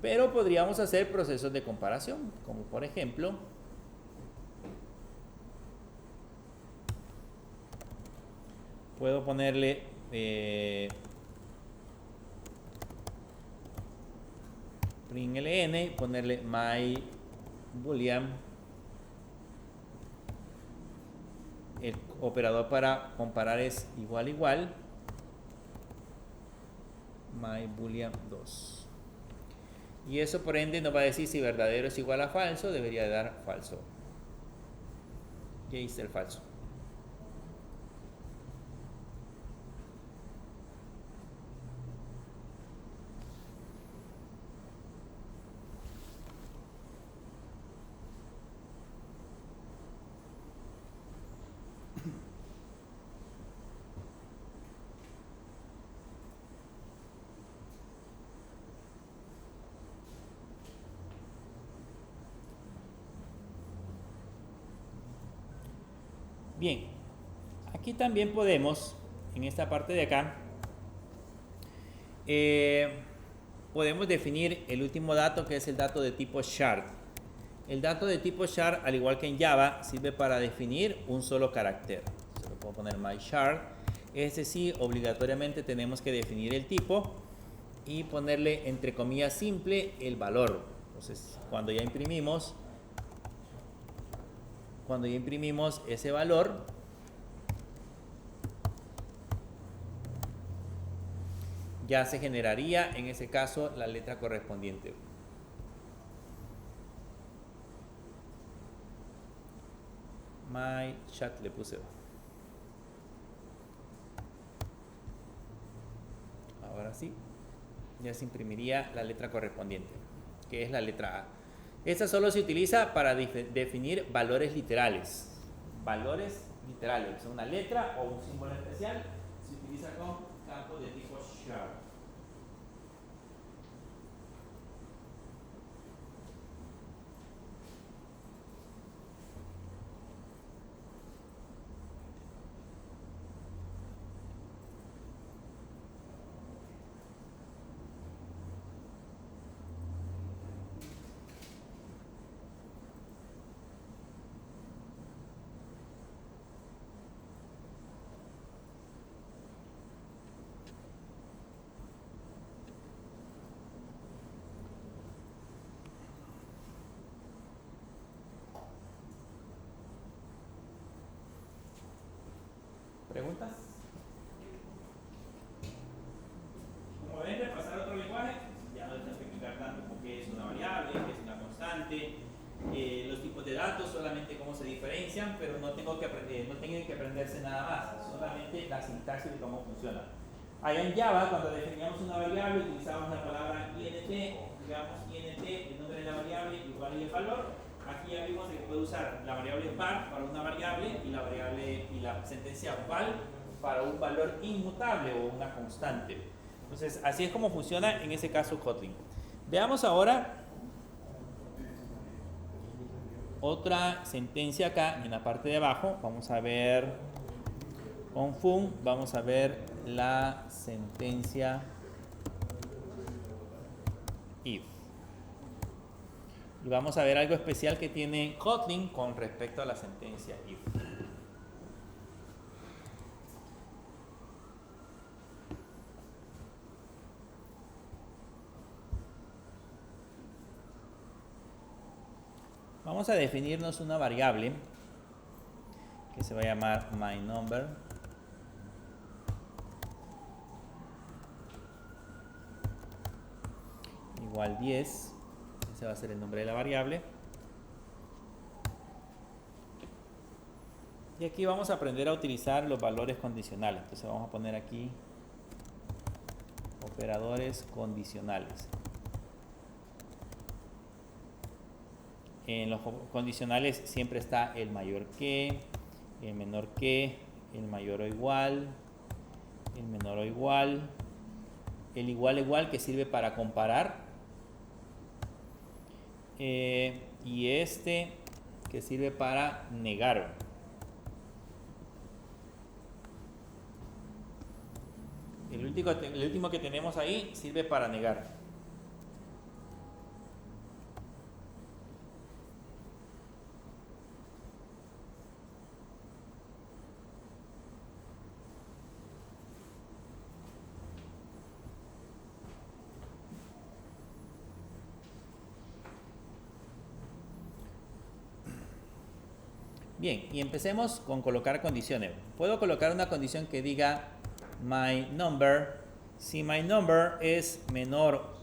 [SPEAKER 1] Pero podríamos hacer procesos de comparación, como por ejemplo, puedo ponerle println, ponerle my boolean, el operador para comparar es igual igual, my boolean 2. Y eso por ende nos va a decir si verdadero es igual a falso, debería de dar falso. Y ahí está el falso. Bien, aquí también podemos, en esta parte de acá, podemos definir el último dato, que es el dato de tipo shard. El dato de tipo shard, al igual que en Java, sirve para definir un solo carácter. Se lo puedo poner my shard. Es decir, obligatoriamente tenemos que definir el tipo y ponerle entre comillas simple el valor. Entonces, cuando ya imprimimos ese valor, ya se generaría en ese caso la letra correspondiente. My chat le puse. Ahora sí, ya se imprimiría la letra correspondiente, que es la letra A. Esta solo se utiliza para definir valores literales. Valores literales, una letra o un símbolo especial, se utiliza con campo de tipo shard. ¿Preguntas? Como ven, repasar otro lenguaje, ya no les tengo que explicar tanto por qué es una variable, qué es una constante, los tipos de datos, solamente cómo se diferencian, pero no tengo que aprender, no tienen que aprenderse nada más, solamente la sintaxis de cómo funciona. Allá en Java, cuando definíamos una variable, utilizábamos la palabra int, o digamos int, el nombre de la variable igual y el valor. Aquí ya vimos que puede usar la variable var para una variable y la sentencia val para un valor inmutable o una constante. Entonces, así es como funciona en ese caso Kotlin. Veamos ahora otra sentencia acá en la parte de abajo. Vamos a ver con fun, vamos a ver la sentencia if. Y vamos a ver algo especial que tiene Kotlin con respecto a la sentencia if. Vamos a definirnos una variable que se va a llamar myNumber. Igual 10. Ese va a ser el nombre de la variable. Y aquí vamos a aprender a utilizar los valores condicionales. Entonces vamos a poner aquí operadores condicionales. En los condicionales siempre está el mayor que, el menor que, el mayor o igual, el menor o igual, el igual igual que sirve para comparar, y este que sirve para negar. El último que tenemos ahí sirve para negar. Bien, y empecemos con colocar condiciones. Puedo colocar una condición que diga my number. Si my number es menor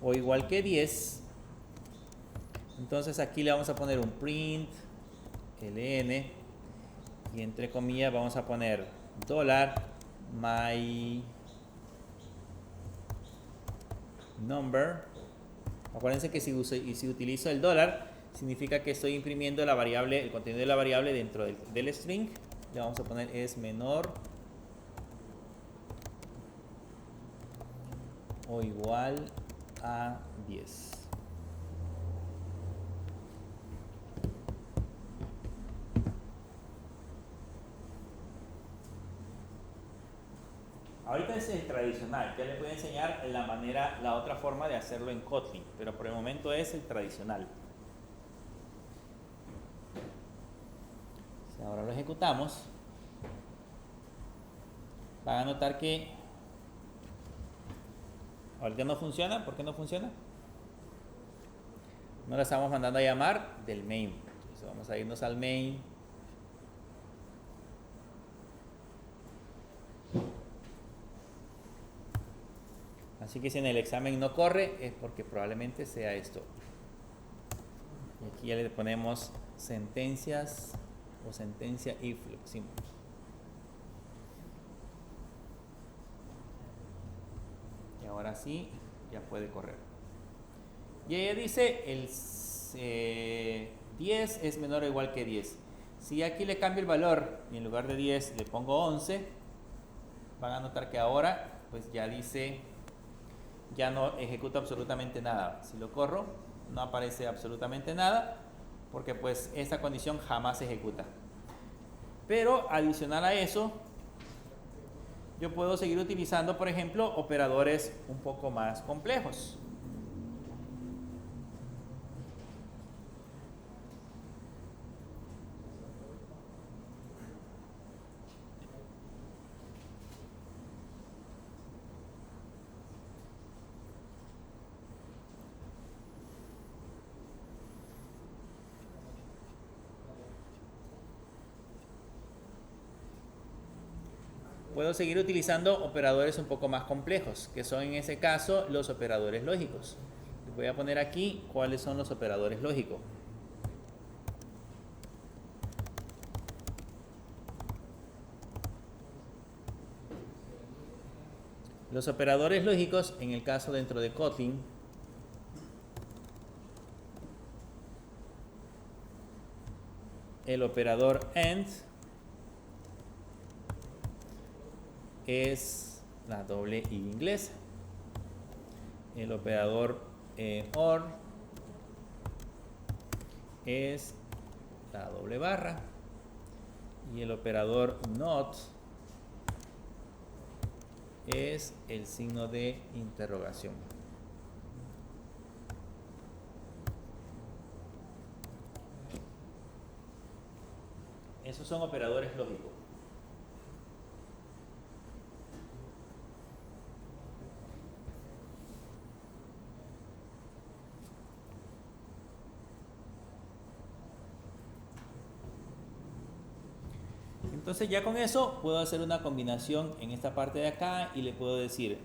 [SPEAKER 1] o igual que 10, entonces aquí le vamos a poner un print ln y entre comillas vamos a poner $my number. Acuérdense que si utilizo el dólar, significa que estoy imprimiendo la variable, el contenido de la variable dentro del string. Le vamos a poner es menor o igual a 10. Ahorita es el tradicional, ya les voy a enseñar la otra forma de hacerlo en Kotlin, pero por el momento es el tradicional. Si ahora lo ejecutamos, van a notar que ahorita no funciona. ¿Por qué no funciona? No la estamos mandando a llamar del main. Entonces vamos a irnos al main. Así que si en el examen no corre, es porque probablemente sea esto. Y aquí ya le ponemos sentencias o sentencia if, lo pusimos. Y ahora sí, ya puede correr. Y ella dice el 10 es menor o igual que 10. Si aquí le cambio el valor y en lugar de 10 le pongo 11, van a notar que ahora pues ya dice, ya no ejecuta absolutamente nada. Si lo corro, no aparece absolutamente nada, porque pues esta condición jamás se ejecuta. Pero adicional a eso, yo puedo seguir utilizando, por ejemplo, operadores un poco más complejos. Puedo seguir utilizando operadores un poco más complejos, que son en ese caso los operadores lógicos. Les voy a poner aquí cuáles son los operadores lógicos. Los operadores lógicos, en el caso dentro de Kotlin, el operador AND es la doble I inglesa. El operador OR es la doble barra. Y el operador NOT es el signo de interrogación. Esos son operadores lógicos. Entonces ya con eso puedo hacer una combinación en esta parte de acá y le puedo decir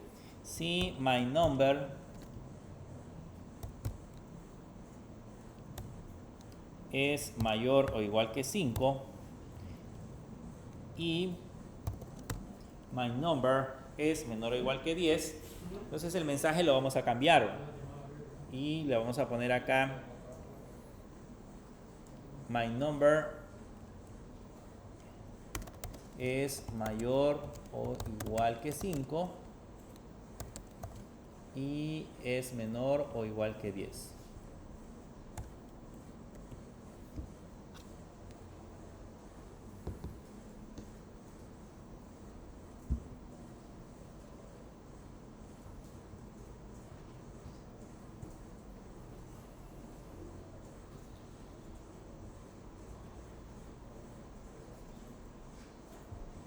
[SPEAKER 1] si my number es mayor o igual que 5 y my number es menor o igual que 10, entonces el mensaje lo vamos a cambiar y le vamos a poner acá my number es mayor o igual que 5 y es menor o igual que 10.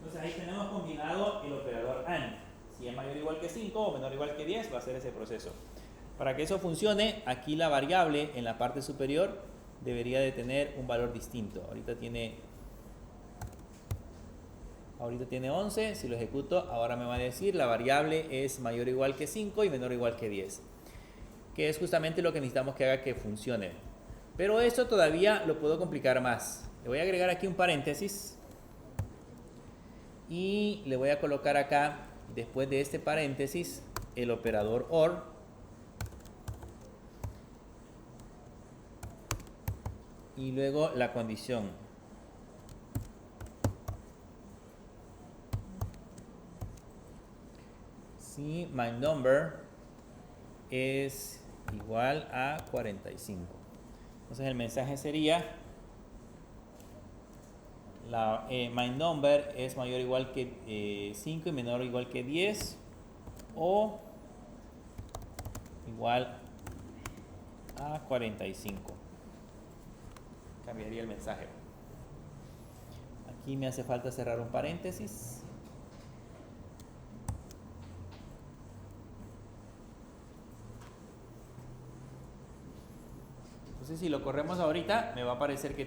[SPEAKER 1] Entonces ahí tenemos combinado el operador AND. Si es mayor o igual que 5 o menor o igual que 10, va a ser ese proceso. Para que eso funcione, aquí la variable en la parte superior debería de tener un valor distinto. Ahorita tiene 11, si lo ejecuto, ahora me va a decir la variable es mayor o igual que 5 y menor o igual que 10, que es justamente lo que necesitamos que haga que funcione. Pero esto todavía lo puedo complicar más. Le voy a agregar aquí un paréntesis y le voy a colocar acá, después de este paréntesis, el operador OR. Y luego la condición. Si my number es igual a 45. Entonces el mensaje sería my number es mayor o igual que 5 y menor o igual que 10 o igual a 45. Cambiaría el mensaje. Aquí me hace falta cerrar un paréntesis. Entonces si lo corremos ahorita, me va a aparecer que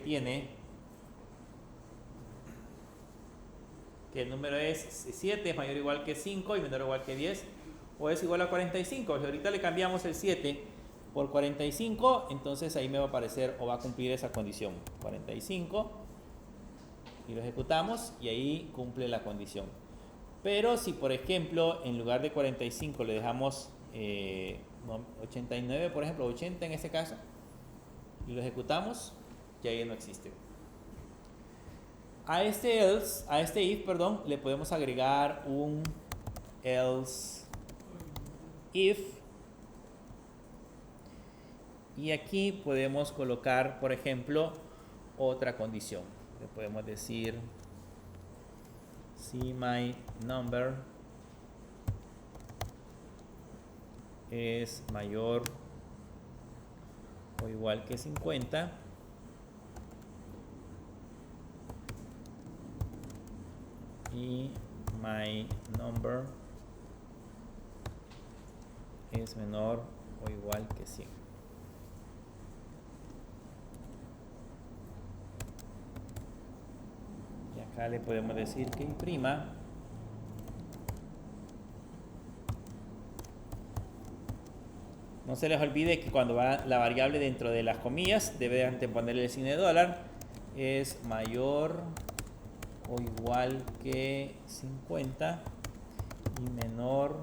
[SPEAKER 1] el número es 7, es mayor o igual que 5 y menor o igual que 10, o es igual a 45. Si ahorita le cambiamos el 7 por 45, entonces ahí me va a aparecer o va a cumplir esa condición. 45, y lo ejecutamos y ahí cumple la condición. Pero si por ejemplo en lugar de 45 le dejamos 89, por ejemplo, 80 en este caso, y lo ejecutamos, ya ahí no existe. A este if, le podemos agregar un else if, y aquí podemos colocar, por ejemplo, otra condición. Le podemos decir si my number es mayor o igual que 50 y my number es menor o igual que 100. Y acá le podemos decir que imprima No se les olvide que cuando va la variable dentro de las comillas, deben ponerle el signo de dólar. Es mayor o igual que 50 y menor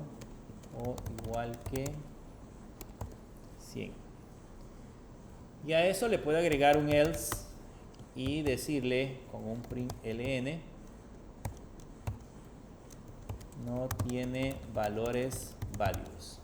[SPEAKER 1] o igual que 100. Y a eso le puedo agregar un else y decirle con un print ln no tiene valores válidos.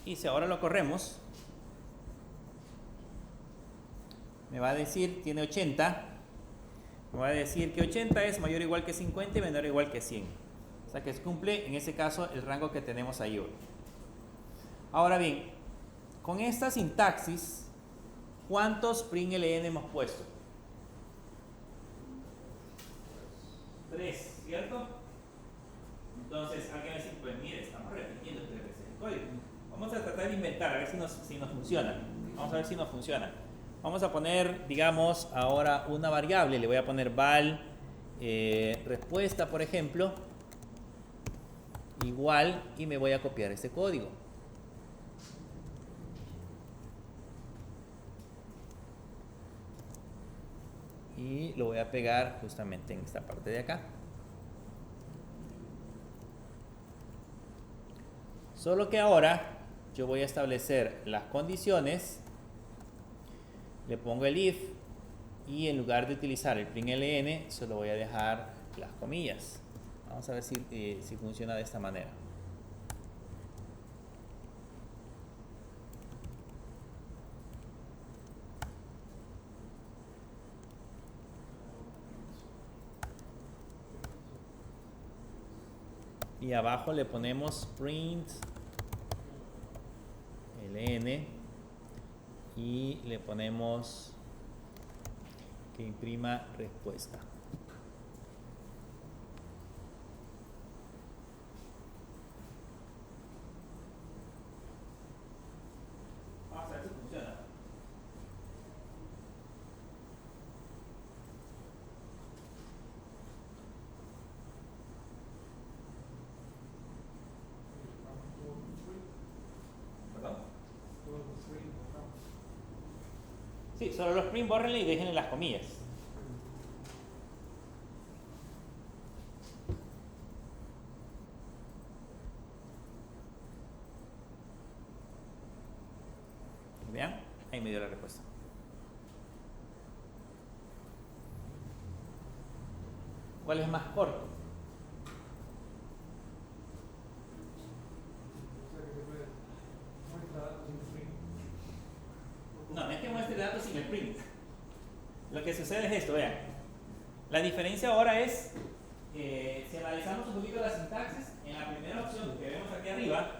[SPEAKER 1] Y si ahora lo corremos, me va a decir, tiene 80, me va a decir que 80 es mayor o igual que 50 y menor o igual que 100. O sea que cumple en ese caso el rango que tenemos ahí hoy. Ahora bien, con esta sintaxis, ¿cuántos println hemos puesto? 3, ¿cierto? Entonces alguien va a decir, pues mire, estamos repitiendo 3 veces el código. Vamos a tratar de inventar, a ver si nos funciona. Vamos a ver si nos funciona. Vamos a poner, digamos, ahora una variable. Le voy a poner val respuesta, por ejemplo, igual, y me voy a copiar este código. Y lo voy a pegar justamente en esta parte de acá. Solo que ahora yo voy a establecer las condiciones, le pongo el if y en lugar de utilizar el println solo voy a dejar las comillas. Vamos a ver si funciona de esta manera. y abajo le ponemos print ln y le ponemos que imprima respuesta. Vamos a ver si funciona. ¿Perdón? Sí, solo los print bórrenle y déjenle las comillas. Vean, ahí me dio la respuesta. ¿Cuál es más corto? No, no es que muestre datos sin el print. Lo que sucede es esto, vean. La diferencia ahora es, si analizamos un poquito la sintaxis, en la primera opción que vemos aquí arriba,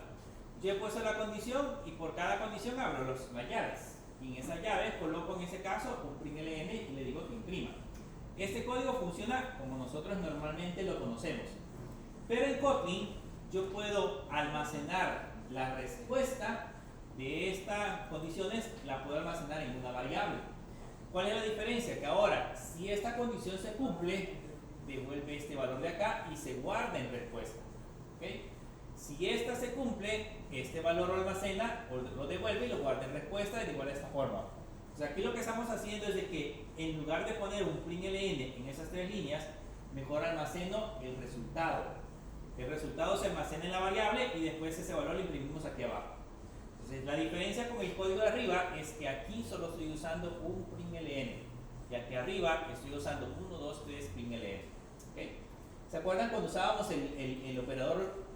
[SPEAKER 1] yo he puesto la condición y por cada condición abro las llaves. Y en esas llaves coloco en ese caso un print ln y le digo que imprima. Este código funciona como nosotros normalmente lo conocemos. Pero en Kotlin yo puedo almacenar la respuesta de estas condiciones, la puedo almacenar en una variable. ¿Cuál es la diferencia? Que ahora, si esta condición se cumple, devuelve este valor de acá y se guarda en respuesta. ¿Okay? Si esta se cumple, este valor lo almacena o lo devuelve y lo guarda en respuesta de igual a esta forma. O sea, aquí lo que estamos haciendo es de que en lugar de poner un print ln en esas tres líneas, mejor almaceno el resultado. El resultado se almacena en la variable y después ese valor lo imprimimos aquí abajo. Entonces, la diferencia con el código de arriba es que aquí solo estoy usando un print ln y aquí arriba estoy usando 1, 2, 3 print ln. ¿Okay? ¿Se acuerdan cuando usábamos el operador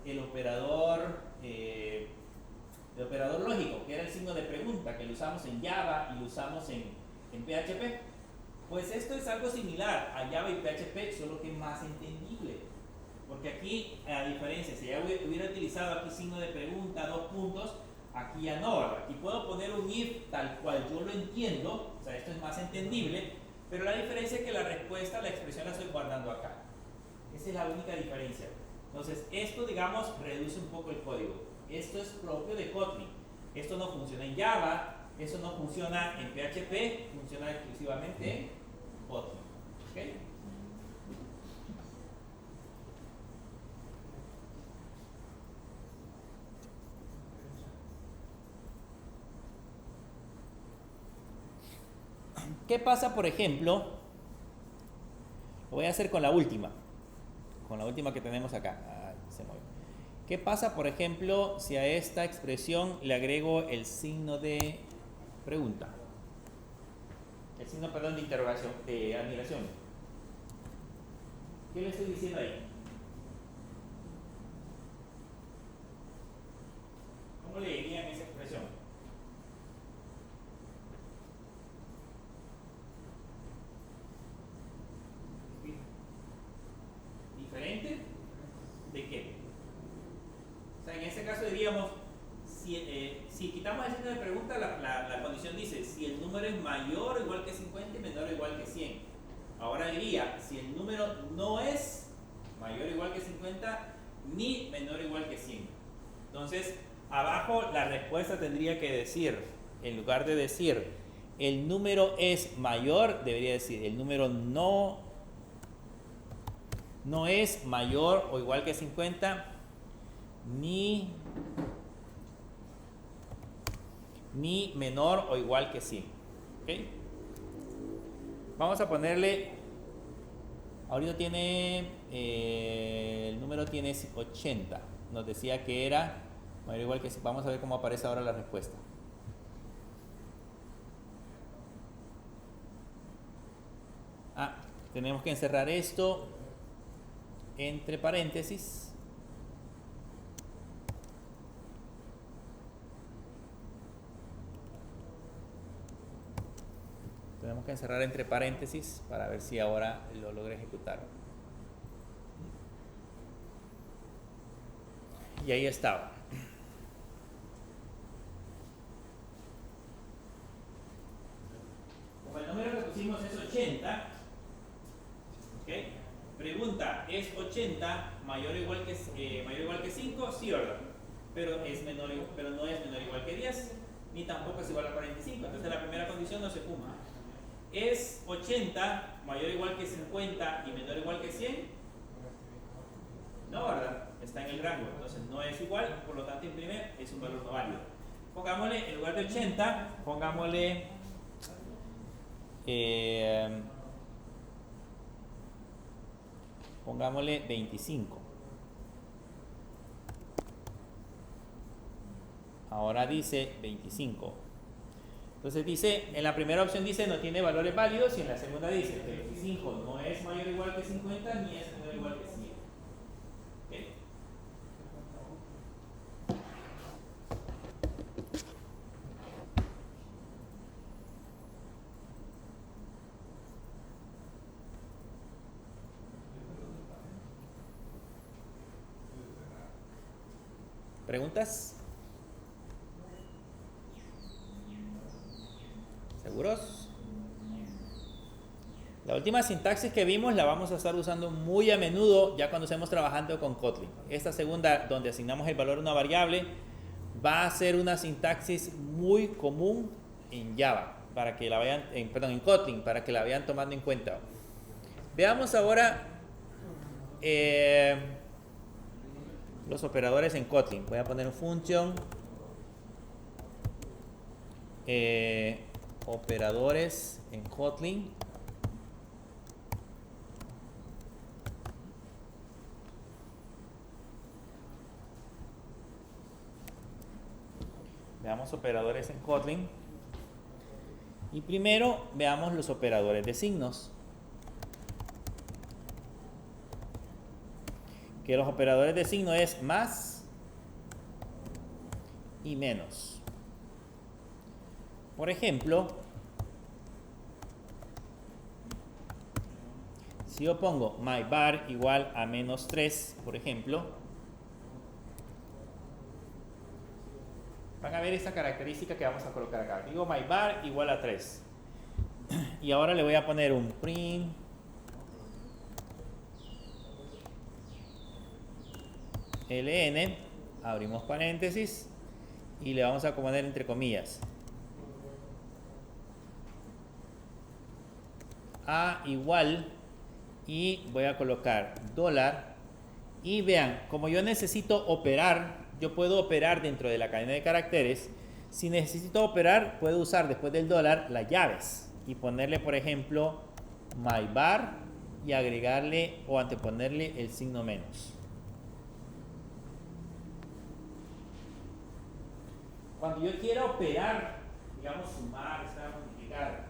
[SPEAKER 1] lógico, que era el signo de pregunta, que lo usamos en Java y lo usamos en PHP? Pues esto es algo similar a Java y PHP, solo que más entendible. Porque aquí, a diferencia, si ya hubiera utilizado aquí signo de pregunta, 2 puntos, aquí ya no. Aquí puedo poner un if tal cual yo lo entiendo, o sea, esto es más entendible, pero la diferencia es que la respuesta, la expresión la estoy guardando acá. Esa es la única diferencia. Entonces, esto, digamos, reduce un poco el código. Esto es propio de Kotlin. Esto no funciona en Java, esto no funciona en PHP, funciona exclusivamente en Kotlin. ¿Okay? ¿Qué pasa, por ejemplo? Lo voy a hacer con la última que tenemos acá. Ay, se mueve. ¿Qué pasa, por ejemplo, si a esta expresión le agrego el signo de pregunta? El signo, perdón, de interrogación, de admiración. ¿Qué le estoy diciendo ahí? ¿Cómo le dirían esa expresión? ¿Diferente? ¿De qué? O sea, en este caso diríamos, si quitamos el signo de pregunta, la condición dice si el número es mayor o igual que 50 y menor o igual que 100. Ahora diría, si el número no es mayor o igual que 50 ni menor o igual que 100. Entonces, abajo la respuesta tendría que decir, en lugar de decir el número es mayor, debería decir el número no es mayor o igual que 50 ni menor o igual que 100. ¿Okay? Vamos a ponerle, ahorita tiene, el número tiene 80, nos decía que era mayor o igual que 100. Vamos a ver cómo aparece ahora la respuesta. Tenemos que encerrar esto entre paréntesis. Tenemos que encerrar entre paréntesis para ver si ahora lo logra ejecutar. Y ahí estaba. Como el número que pusimos es 80, ¿ok? Pregunta, ¿es 80 mayor o igual que 5? Sí o no. Pero no es menor o igual que 10, ni tampoco es igual a 45. Entonces la primera condición no se cumple. ¿Es 80 mayor o igual que 50 y menor o igual que 100? No, ¿verdad? Está en el rango, entonces no es igual, por lo tanto imprime es un valor no válido. Pongámosle, en lugar de 80, pongámosle pongámosle 25. Ahora dice 25. Entonces dice, en la primera opción dice no tiene valores válidos y en la segunda dice que 25 no es mayor o igual que 50 ni es menor o igual que 100. ¿Okay? ¿Preguntas? ¿Seguros? La última sintaxis que vimos la vamos a estar usando muy a menudo ya cuando estemos trabajando con Kotlin. Esta segunda, donde asignamos el valor a una variable, va a ser una sintaxis muy común en Java, para que la vayan, en Kotlin, para que la vayan tomando en cuenta. Veamos ahora los operadores en Kotlin. Voy a poner un function operadores en Kotlin. Veamos operadores en Kotlin. Y primero veamos los operadores de signos. Que los operadores de signo es más y menos. Por ejemplo, si yo pongo myVar igual a menos 3, por ejemplo, van a ver esta característica que vamos a colocar acá. Digo myVar igual a 3. Y ahora le voy a poner un print ln, abrimos paréntesis y le vamos a poner entre comillas a igual, y voy a colocar dólar. Y vean, como yo necesito operar, yo puedo operar dentro de la cadena de caracteres. Si necesito operar, puedo usar después del dólar las llaves y ponerle, por ejemplo, myVar y agregarle o anteponerle el signo menos. Cuando yo quiera operar, digamos sumar, restar, multiplicar,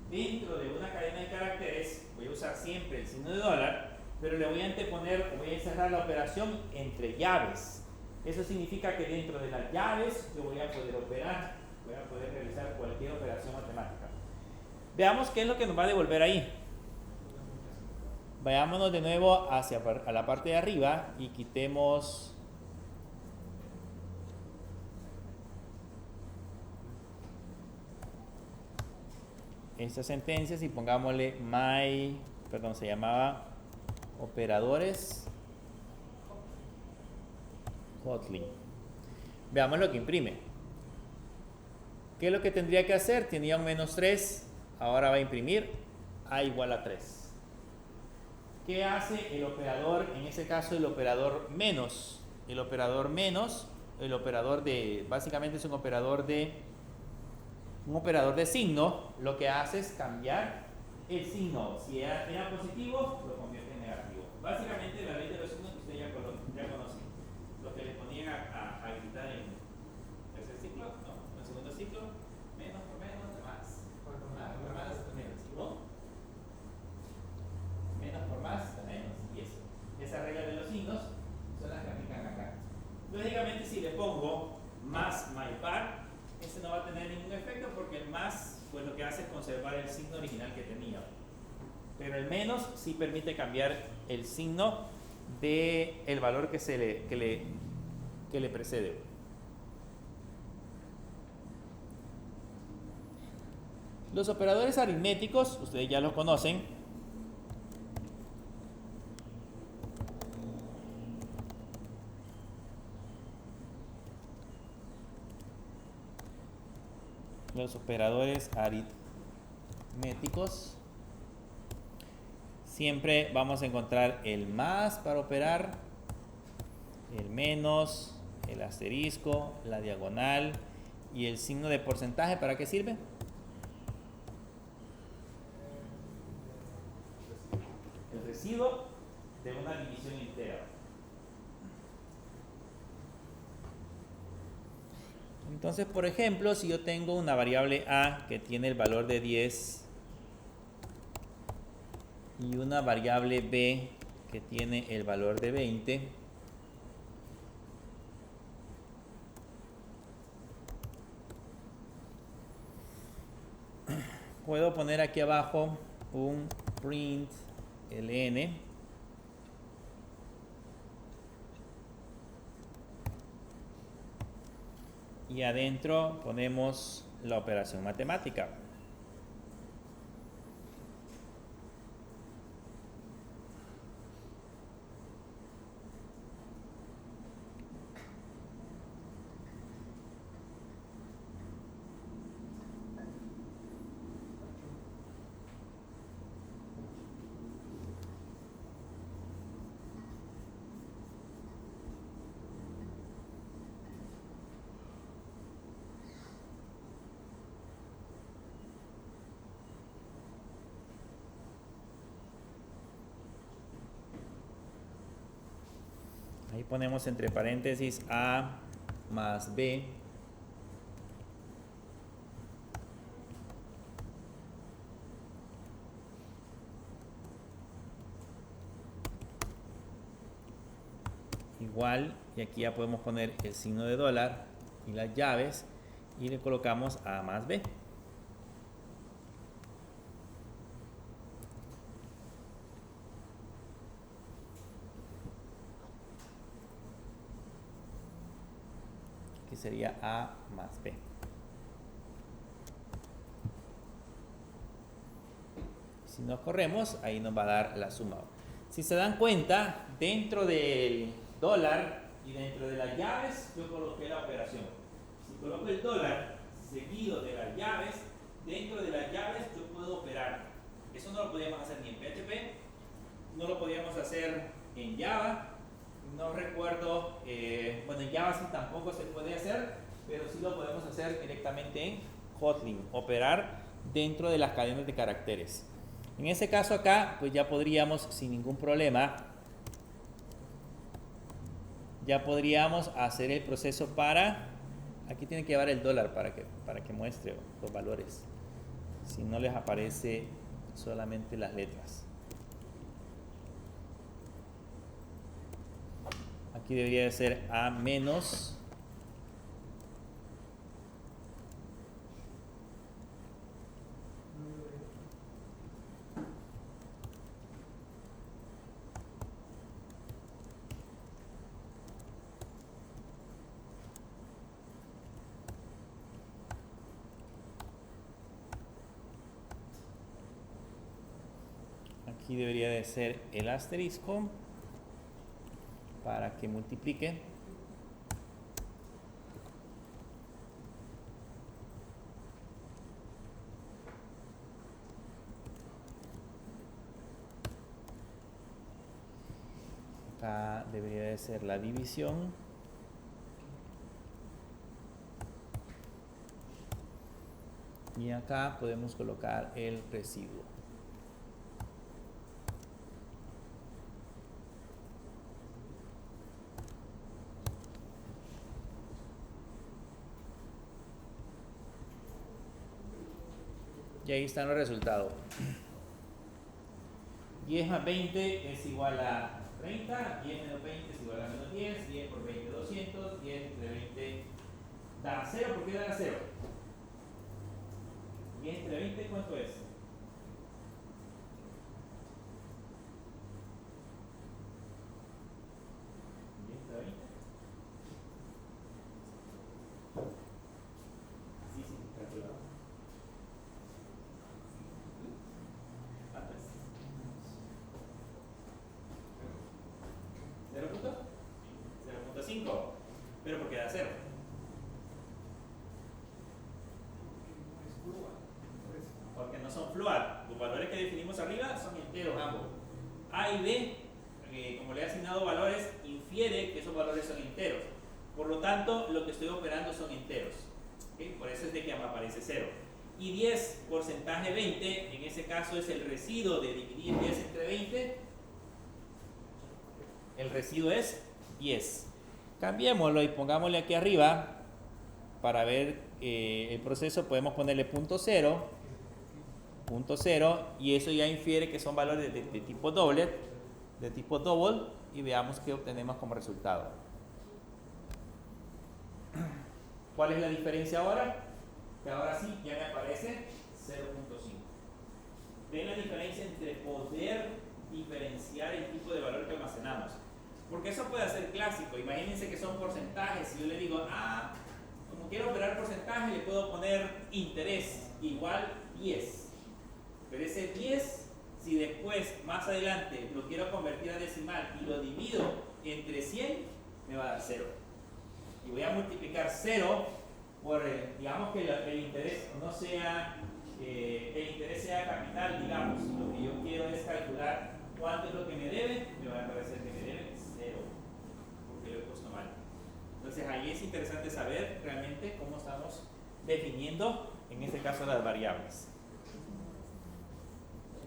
[SPEAKER 1] dentro de una cadena de caracteres, voy a usar siempre el signo de dólar, pero le voy a anteponer, voy a encerrar la operación entre llaves. Eso significa que dentro de las llaves yo voy a poder operar, voy a poder realizar cualquier operación matemática. Veamos qué es lo que nos va a devolver ahí. Vayámonos de nuevo a la parte de arriba y quitemos estas sentencias y pongámosle se llamaba operadores Kotlin. Veamos lo que imprime. ¿Qué es lo que tendría que hacer? Tenía un menos 3, ahora va a imprimir a igual a 3. ¿Qué hace el operador? En este caso el operador menos. El operador de, básicamente es un operador de signo. Lo que hace es cambiar el signo. Si era positivo, lo convierte en negativo. Básicamente la ley de los signos que usted ya conoce. Lo que le ponían a gritar en tercer ciclo, no, en el segundo ciclo, menos por menos, más. Más por más, menos. ¿No? Menos por más, menos. Y eso. Esa regla de los signos son las que aplican acá. Lógicamente, si le pongo más myVar, este no va a tener ningún efecto porque el más, pues lo que hace es conservar el signo original que tenía. Pero el menos sí permite cambiar el signo del valor que que le precede. Los operadores aritméticos, ustedes ya los conocen. Los operadores aritméticos. Siempre vamos a encontrar el más para operar, el menos, el asterisco, la diagonal y el signo de porcentaje. ¿Para qué sirve? El residuo de una división entera. Entonces, por ejemplo, si yo tengo una variable a que tiene el valor de 10 y una variable b que tiene el valor de 20, puedo poner aquí abajo un print ln y adentro ponemos la operación matemática. Ahí ponemos entre paréntesis A más B. Igual, y aquí ya podemos poner el signo de dólar y las llaves y le colocamos A más B. Que sería A más B. Si nos corremos, ahí nos va a dar la suma. Si se dan cuenta, dentro del dólar y dentro de las llaves, yo coloqué la operación. Si coloco el dólar seguido de las llaves, dentro de las llaves yo puedo operar. Eso no lo podíamos hacer ni en PHP, no lo podíamos hacer en Java. No recuerdo, bueno, en Java sí tampoco se puede hacer, pero sí lo podemos hacer directamente en Kotlin, operar dentro de las cadenas de caracteres. En este caso acá, pues ya podríamos sin ningún problema, ya podríamos hacer el proceso para, aquí tiene que llevar el dólar para que muestre los valores, si no les aparece solamente las letras. Aquí debería de ser A menos aquí debería de ser el asterisco para que multiplique. Acá debería de ser la división. Y acá podemos colocar el residuo. Y ahí están los resultados. 10 más 20 es igual a 30, 10 menos 20 es igual a menos 10, 10 por 20, 200, 10 entre 20 da 0. ¿Por qué da 0? 10 entre 20, ¿cuánto es? 10 entre 20. A y B, como le he asignado valores, infiere que esos valores son enteros. Por lo tanto, lo que estoy operando son enteros. ¿Okay? Por eso es de que me aparece 0. Y 10, porcentaje 20, en ese caso es el residuo de dividir 10 entre 20. El residuo es 10. Cambiémoslo y pongámosle aquí arriba para ver el proceso. Podemos ponerle punto 0, y eso ya infiere que son valores de tipo doublet, y veamos qué obtenemos como resultado. ¿Cuál es la diferencia ahora? Que ahora sí ya me aparece 0.5. ¿Ven la diferencia entre poder diferenciar el tipo de valor que almacenamos? Porque eso puede ser clásico. Imagínense que son porcentajes. Si yo le digo, como quiero operar porcentaje, le puedo poner interés igual 10. Pero ese 10, si después, más adelante, lo quiero convertir a decimal y lo divido entre 100, me va a dar 0. Y voy a multiplicar 0 por, digamos que el interés no sea, el interés sea capital, digamos. Lo que yo quiero es calcular cuánto es lo que me debe, me va a parecer que me debe 0, porque lo he puesto mal. Entonces ahí es interesante saber realmente cómo estamos definiendo, en este caso, las variables.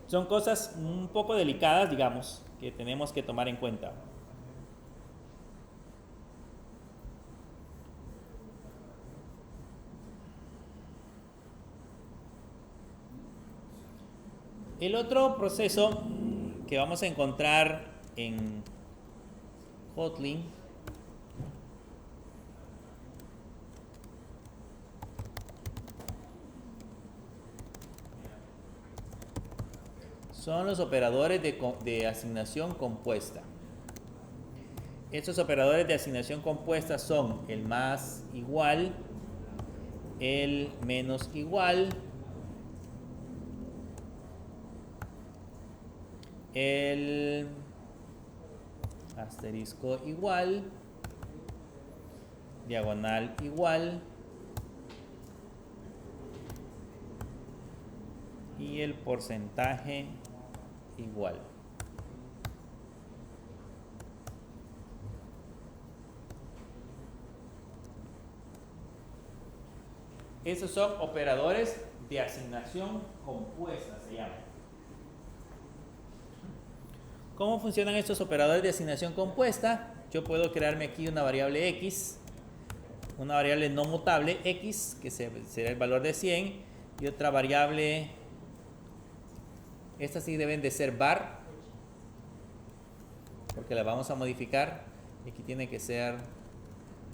[SPEAKER 1] Son cosas un poco delicadas, digamos, que tenemos que tomar en cuenta. El otro proceso que vamos a encontrar en Kotlin son los operadores de asignación compuesta. Estos operadores de asignación compuesta son el más igual, el menos igual, el asterisco igual, diagonal igual y el porcentaje igual. Esos son operadores de asignación compuesta, se llaman. ¿Cómo funcionan estos operadores de asignación compuesta? Yo puedo crearme aquí una variable x, una variable no mutable x, que será el valor de 100, y otra variable, estas sí deben de ser var, porque las vamos a modificar, y aquí tiene que ser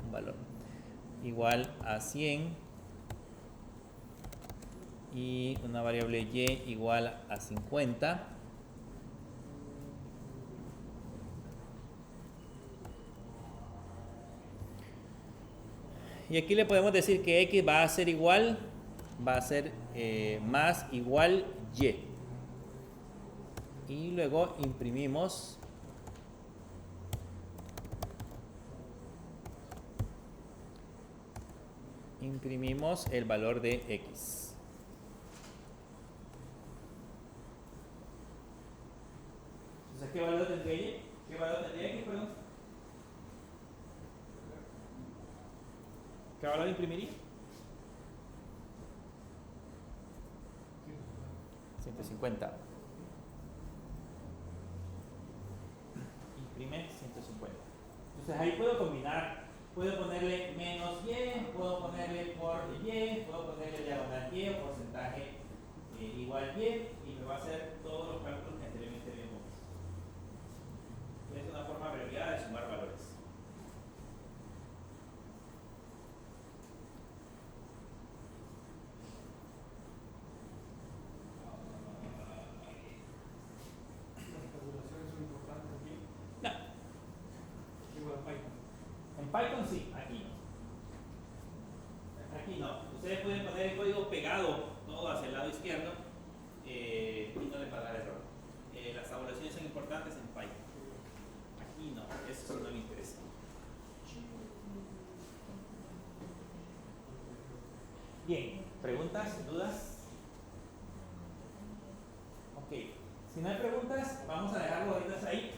[SPEAKER 1] un valor igual a 100, y una variable y igual a 50. Y aquí le podemos decir que x va a ser igual, va a ser más igual y. Y luego imprimimos el valor de x. Entonces, ¿qué valor tendría y? ¿Qué valor tendría x, perdón? ¿Qué valor imprimiría? 150. Imprime 150. Entonces ahí puedo combinar, puedo ponerle menos y, puedo ponerle por y, puedo ponerle diagonal y o porcentaje igual y me va a hacer todos los cálculos que anteriormente vimos. Es una forma abreviada de sumar valores. En Python sí, aquí no. Aquí no. Ustedes pueden poner el código pegado todo hacia el lado izquierdo y no les va a dar error. Las tabulaciones son importantes en Python. Aquí no, eso sí no me interesa. Bien, ¿preguntas? ¿Dudas? Ok. Si no hay preguntas, vamos a dejarlo ahorita ahí.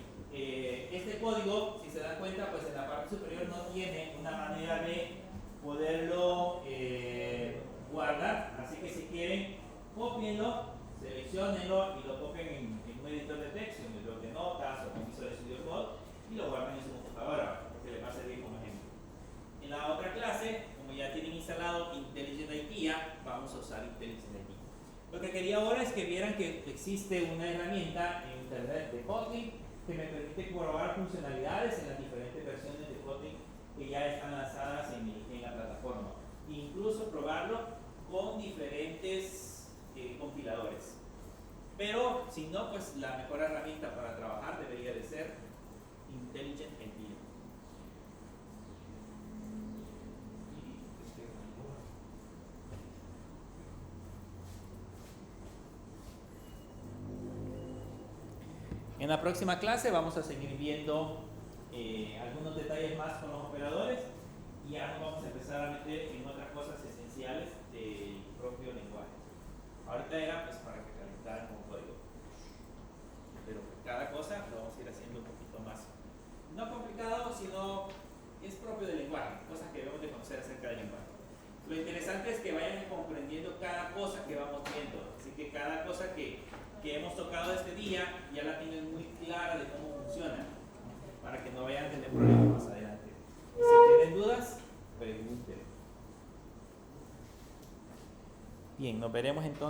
[SPEAKER 1] Este código, si se dan cuenta, pues en la parte superior no tiene una manera de poderlo guardar. Así que si quieren, copienlo, seleccionenlo y lo copien en un editor de texto, en el blog de notas o en Visual Studio Code y lo guarden en su computadora, porque les va a servir como ejemplo. En la otra clase, como ya tienen instalado IntelliJ IDEA, vamos a usar IntelliJ IDEA. Lo que quería ahora es que vieran que existe una herramienta en internet de Kotlin que me permite probar funcionalidades en las diferentes versiones de Kotlin que ya están lanzadas en la plataforma. Incluso probarlo con diferentes compiladores. Pero si no, pues la mejor herramienta para trabajar debería de ser IntelliJ IDEA. En la próxima clase vamos a seguir viendo algunos detalles más con los operadores y ya nos vamos a empezar a meter en otras cosas esenciales del propio lenguaje. Ahorita era pues para que calentaran con código, pero cada cosa lo vamos a ir haciendo un poquito más, no complicado, sino es propio del lenguaje, cosas que debemos de conocer acerca del lenguaje. Lo interesante es que vayan comprendiendo cada cosa que vamos viendo, así que cada cosa que hemos tocado este día ya la tienen muy clara de cómo funciona, para que no vayan a tener problemas más adelante. Y si tienen dudas, pregunten. Bien, nos veremos entonces.